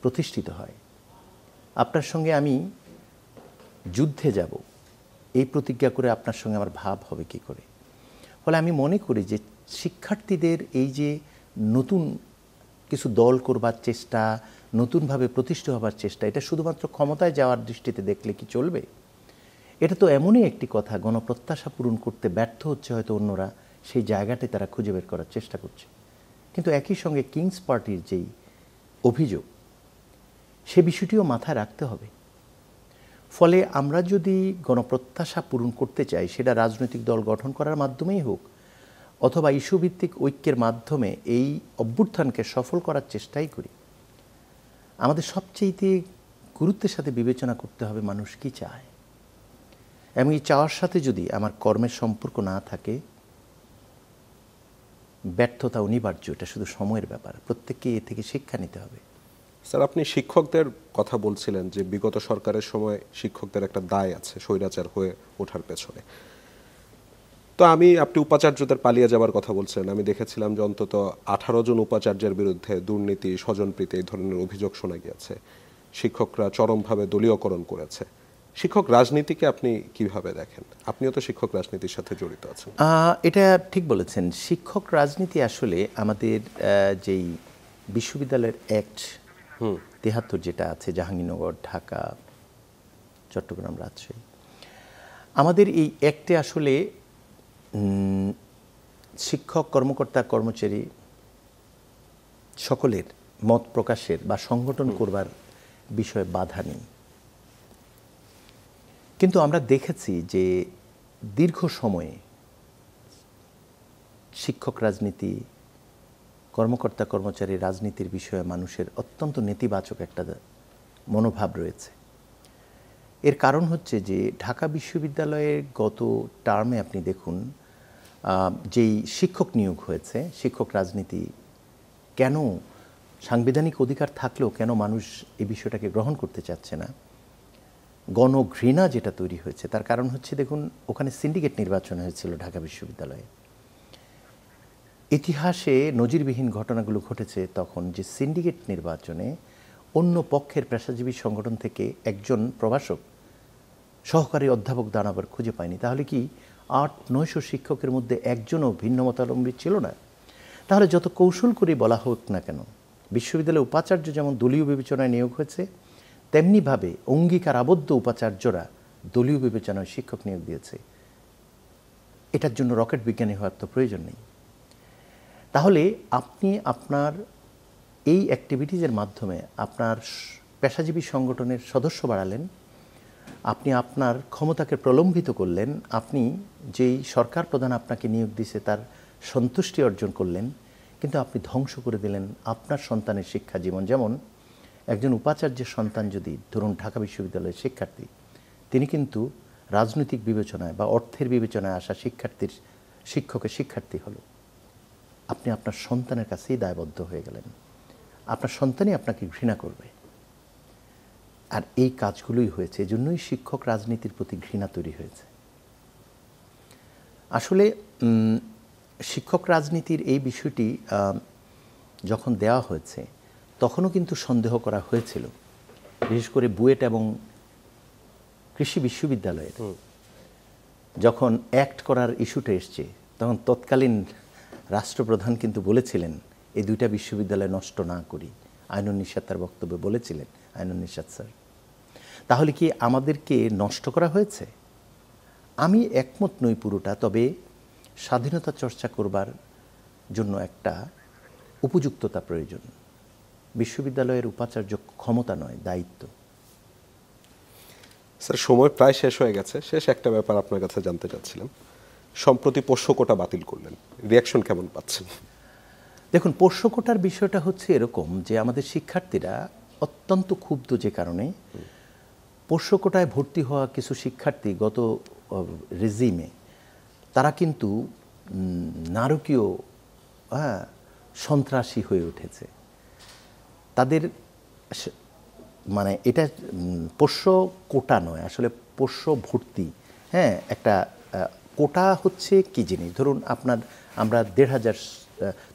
প্রতিষ্ঠিত হয়। আপনার সঙ্গে আমি যুদ্ধে যাব এই প্রতিজ্ঞা করে আপনার সঙ্গে আমার ভাব হবে কি করে? ফলে আমি মনে করি যে শিক্ষার্থীদের এই যে নতুন কিছু দল করবার চেষ্টা, নতুনভাবে প্রতিষ্ঠিত হবার চেষ্টা, এটা শুধুমাত্র ক্ষমতায় যাওয়ার দৃষ্টিতে দেখলে কি চলবে? এটা তো এমনই একটি কথা, গণপ্রত্যাশা পূরণ করতে ব্যর্থ হচ্ছে হয়তো অন্যরা, সেই জায়গাটি তারা খুঁজে বের করার চেষ্টা করছে। কিন্তু একই সঙ্গে কিংস পার্টির যেই অভিযোগ, সে বিষয়টিও মাথায় রাখতে হবে। ফলে আমরা যদি গণপ্রত্যাশা পূরণ করতে চাই, সেটা রাজনৈতিক দল গঠন করার মাধ্যমেই হোক অথবা ইস্যুভিত্তিক ঐক্যের মাধ্যমে এই অভ্যুত্থানকে সফল করার চেষ্টাই করি, আমাদের সবচেয়ে গুরুত্বের সাথে বিবেচনা করতে হবে মানুষ কি চায়। এবং এই চাওয়ার সাথে যদি আমার কর্মের সম্পর্ক না থাকে, ব্যর্থতা অনিবার্য, এটা শুধু সময়ের ব্যাপার। প্রত্যেককে এ থেকে শিক্ষা নিতে হবে। স্যার, আপনি শিক্ষকদের কথা বলছিলেন যে বিগত সরকারের সময় শিক্ষকদের একটা দায় আছে স্বৈরাচার হয়ে ওঠার পেছনে। তো আপনি উপাচার্যদের পালিয়ে যাবার কথা বলছিলেন। আমি দেখেছিলাম যে অন্তত 18 জন উপাচার্যের বিরুদ্ধে দুর্নীতি, স্বজনপ্রীতি এই ধরনের অভিযোগ শোনা গিয়েছে। শিক্ষকরা চরমভাবে দলীয়করণ করেছে। শিক্ষক রাজনীতিকে আপনি কিভাবে দেখেন? আপনিও তো শিক্ষক রাজনীতির সাথে জড়িত আছেন। এটা ঠিক বলেছেন। শিক্ষক রাজনীতি আসলে আমাদের যেই বিশ্ববিদ্যালয়ের অ্যাক্ট 73 যেটা আছে, জাহাঙ্গীরনগর, ঢাকা, চট্টগ্রাম, রাজশাহী, আমাদের এই অ্যাক্টে আসলে শিক্ষক, কর্মকর্তা, কর্মচারী সকলের মত প্রকাশের বা সংগঠন করবার বিষয়ে বাধা নেই। কিন্তু আমরা দেখেছি যে দীর্ঘ সময়ে শিক্ষক রাজনীতি, কর্মকর্তা কর্মচারী রাজনীতির বিষয়ে মানুষের অত্যন্ত নেতিবাচক একটা মনোভাব রয়েছে। এর কারণ হচ্ছে যে ঢাকা বিশ্ববিদ্যালয়ের গত টার্মে আপনি দেখুন, যেই শিক্ষক নিয়োগ হয়েছে, শিক্ষক রাজনীতি কেন, সাংবিধানিক অধিকার থাকলেও কেন মানুষ এই বিষয়টাকে গ্রহণ করতে চাচ্ছে না, গণঘৃণা যেটা তৈরি হয়েছে, তার কারণ হচ্ছে দেখুন, ওখানে সিন্ডিকেট নির্বাচন হয়েছিল ঢাকা বিশ্ববিদ্যালয়ে। ইতিহাসে নজিরবিহীন ঘটনাগুলো ঘটেছে তখন, যে সিন্ডিকেট নির্বাচনে অন্য পক্ষের পেশাজীবী সংগঠন থেকে একজন প্রভাষক সহকারী অধ্যাপক দাঁড়াবার খুঁজে পায়নি। তাহলে কি 800-900 শিক্ষকের মধ্যে একজনও ভিন্ন মতাবলম্বী ছিল না? তাহলে যত কৌশল করে বলা হোক না কেন, বিশ্ববিদ্যালয়ের উপাচার্য যেমন দলীয় বিবেচনায় নিয়োগ হয়েছে, তেমনিভাবে অঙ্গীকার আবদ্ধ উপাচার্যরা দলীয় বিবেচনায় শিক্ষক নিয়োগ দিয়েছে। এটার জন্য রকেট বিজ্ঞানী হওয়ার তো প্রয়োজন নেই। তাহলে আপনি আপনার এই অ্যাক্টিভিটিজের মাধ্যমে আপনার পেশাজীবী সংগঠনের সদস্য বাড়ালেন, আপনি আপনার ক্ষমতাকে প্রলম্বিত করলেন, আপনি যেই সরকার প্রধান আপনাকে নিয়োগ দিয়েছে তার সন্তুষ্টি অর্জন করলেন, কিন্তু আপনি ধ্বংস করে দিলেন আপনার সন্তানের শিক্ষা জীবন। যেমন একজন উপাচার্যের সন্তান যদি ধরুন ঢাকা বিশ্ববিদ্যালয়ের শিক্ষার্থী, তিনি কিন্তু রাজনৈতিক বিবেচনায় বা অর্থের বিবেচনায় আসা শিক্ষকের শিক্ষার্থী হলো, আপনি আপনার সন্তানের কাছেই দায়বদ্ধ হয়ে গেলেন, আপনার সন্তানই আপনাকে ঘৃণা করবে। আর এই কাজগুলোই হয়েছে, এজন্যই শিক্ষক রাজনীতির প্রতি ঘৃণা তৈরি হয়েছে। আসলে শিক্ষক রাজনীতির এই বিষয়টি যখন দেওয়া হয়েছে তখনও কিন্তু সন্দেহ করা হয়েছিল, বিশেষ করে বুয়েট এবং কৃষি বিশ্ববিদ্যালয়ের যখন অ্যাক্ট করার ইস্যুটা এসছে, তখন তৎকালীন রাষ্ট্রপ্রধান কিন্তু বলেছিলেন এই দুইটা বিশ্ববিদ্যালয় নষ্ট না করি। আইনুন নিশাত তার বক্তব্যে বলেছিলেন, আইনুন নিশাত স্যার। তাহলে কি আমাদেরকে নষ্ট করা হয়েছে? আমি একমত নই পুরোটা, তবে স্বাধীনতা চর্চা করবার জন্য একটা উপযুক্ততা প্রয়োজন। বিশ্ববিদ্যালয়ের উপাচার্য ক্ষমতা নয়, দায়িত্ব। স্যার, সময় প্রায় শেষ হয়ে গেছে। শেষ একটা ব্যাপার আপনার কাছে জানতে চাচ্ছিলাম, সম্প্রতি পোষ্য কোটা বাতিল করলেন, রিয়াকশন কেমন পাচ্ছেন? দেখুন, পোষ্য কোটার বিষয়টা হচ্ছে এরকম যে আমাদের শিক্ষার্থীরা অত্যন্ত ক্ষুব্ধ, যে কারণে পোষ্য কোটায় ভর্তি হওয়া কিছু শিক্ষার্থী গত রেজিমে তারা কিন্তু নারকীয় সন্ত্রাসী হয়ে উঠেছে। তাদের মানে এটা পোষ্য কোটা নয়, আসলে পোষ্য ভর্তি। হ্যাঁ, একটা কোটা হচ্ছে কি জিনিস, ধরুন আমরা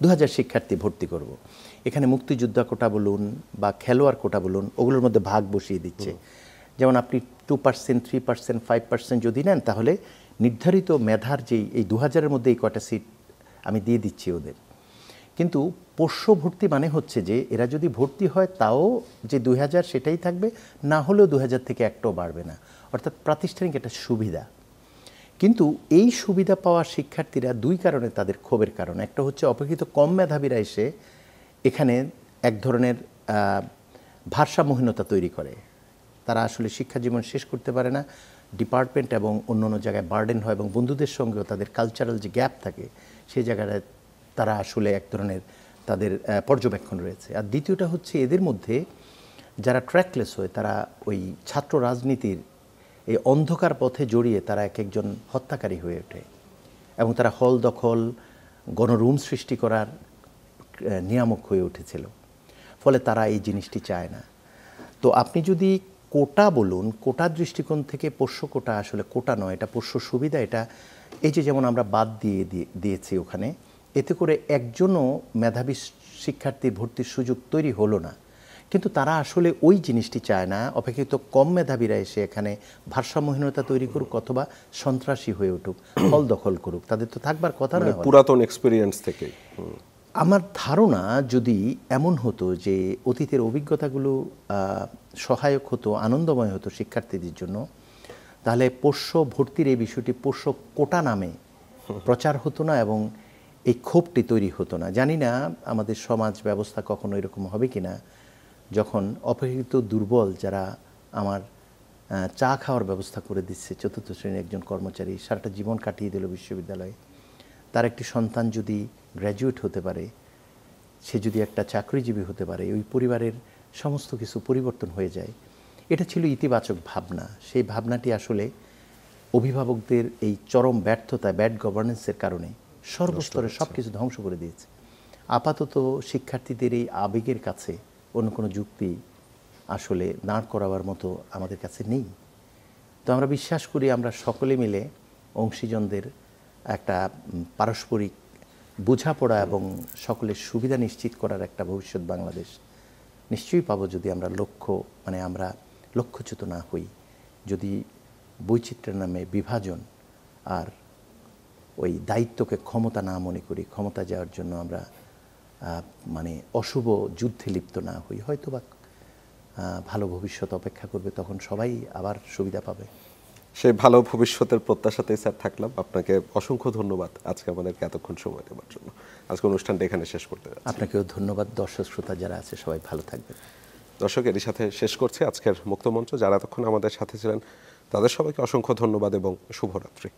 2,000 শিক্ষার্থী ভর্তি করব। এখানে মুক্তিযোদ্ধা কোটা বলুন বা খেলোয়াড় কোটা বলুন, ওগুলোর মধ্যে ভাগ বসিয়ে দিচ্ছে। যেমন আপনি 2%, 3%, 5% যদি নেন, তাহলে নির্ধারিত মেধার যেই এই 2,000-এর মধ্যে এই কটা সিট আমি দিয়ে দিচ্ছি ওদের। কিন্তু পোষ্য ভর্তি মানে হচ্ছে যে এরা যদি ভর্তি হয় তাও যে 2,000 সেটাই থাকবে, না হলেও 2,000 থেকে একটাও বাড়বে না, অর্থাৎ প্রাতিষ্ঠানিক একটা সুবিধা। কিন্তু এই সুবিধা পাওয়া শিক্ষার্থীরা দুই কারণে তাদের ক্ষোভের কারণ। একটা হচ্ছে অপেক্ষিত কম মেধাবীরা এসে এখানে এক ধরনের ভারসাম্যহীনতা তৈরি করে, তারা আসলে শিক্ষা জীবন শেষ করতে পারে না, ডিপার্টমেন্ট এবং অন্য অন্য জায়গায় বার্ডেন হয়, এবং বন্ধুদের সঙ্গেও তাদের কালচারাল যে গ্যাপ থাকে সেই জায়গাটায় তারা আসলে এক ধরনের তাদের পর্যবেক্ষণ রয়েছে। আর দ্বিতীয়টা হচ্ছে এদের মধ্যে যারা ট্র্যাকলেস হয়, তারা ওই ছাত্র রাজনীতির এই অন্ধকার পথে জড়িয়ে তারা এক একজন হত্যাকারী হয়ে ওঠে, এবং তারা হল দখল, গণরুম সৃষ্টি করার নিয়ামক হয়ে উঠেছিল। ফলে তারা এই জিনিসটি চায় না। তো আপনি যদি কোটা বলুন, কোটার দৃষ্টিকোণ থেকে পোষ্য কোটা আসলে কোটা নয়, এটা পোষ্য সুবিধা। এটা এই যে যেমন আমরা বাদ দিয়েছি ওখানে, এতে করে একজনও মেধাবী শিক্ষার্থীর ভর্তির সুযোগ তৈরি হলো না। কিন্তু তারা আসলে ওই জিনিসটি চায় না, অপেক্ষিত কম মেধাবীরা এসে এখানে ভারসাম্যহীনতা তৈরি করুক অথবা সন্ত্রাসী হয়ে উঠুক, হল দখল করুক, তাদের তো থাকবার কথা নয়। পুরাতন এক্সপেরিয়েন্স থেকে আমার ধারণা যদি এমন হতো যে অতীতের অভিজ্ঞতাগুলো সহায়ক হতো, আনন্দময় হতো শিক্ষার্থীদের জন্য, তাহলে পোষ্য ভর্তির এই বিষয়টি পোষ্য কোটা নামে প্রচার হতো না এবং এই ক্ষোভটি তৈরি হতো না। জানি না আমাদের সমাজ ব্যবস্থা কখনো এরকম হবে কিনা, যখন অপেক্ষিত দুর্বল যারা আমার চা খাওয়ার ব্যবস্থা করে দিচ্ছে, চতুর্থ শ্রেণীর একজন কর্মচারী সারাটা জীবন কাটিয়ে দিল বিশ্ববিদ্যালয়ে, তার একটি সন্তান যদি গ্র্যাজুয়েট হতে পারে, সে যদি একটা চাকরিজীবী হতে পারে, ওই পরিবারের সমস্ত কিছু পরিবর্তন হয়ে যায়। এটা ছিল ইতিবাচক ভাবনা। সেই ভাবনাটি আসলে অভিভাবকদের এই চরম ব্যর্থতা, ব্যাড গভর্নেন্সের কারণে সর্বস্তরে সব কিছু ধ্বংস করে দিয়েছে। আপাতত শিক্ষার্থীদের এই আবেগের কাছে অন্য কোনো যুক্তি আসলে দাঁড় করাবার মতো আমাদের কাছে নেই। তো আমরা বিশ্বাস করি আমরা সকলে মিলে অংশীজনদের একটা পারস্পরিক বোঝাপড়া এবং সকলের সুবিধা নিশ্চিত করার একটা ভবিষ্যৎ বাংলাদেশ নিশ্চয়ই পাবো, যদি আমরা আমরা লক্ষ্যচ্যুত না হই, যদি বৈচিত্র্যের নামে বিভাজন আর ওই দায়িত্বকে ক্ষমতা না মনে করি, ক্ষমতা যাওয়ার জন্য আমরা অশুভ যুদ্ধে লিপ্ত না হই, হয়তো বা ভালো ভবিষ্যৎ অপেক্ষা করবে, তখন সবাই আবার সুবিধা পাবে। সেই ভালো ভবিষ্যতের প্রত্যাশাতেই স্যার থাকলাম। আপনাকে অসংখ্য ধন্যবাদ আজকে আমাদেরকে এতক্ষণ সময় দেওয়ার জন্য। আজকে অনুষ্ঠানটা এখানে শেষ করতে যাচ্ছি। আপনাকেও ধন্যবাদ। দর্শক শ্রোতা যারা আছে সবাই ভালো থাকবেন। দর্শক, এরই সাথে শেষ করছি আজকের মুক্তমঞ্চ। যারা এতক্ষণ আমাদের সাথে ছিলেন তাদের সবাইকে অসংখ্য ধন্যবাদ এবং শুভরাত্রি।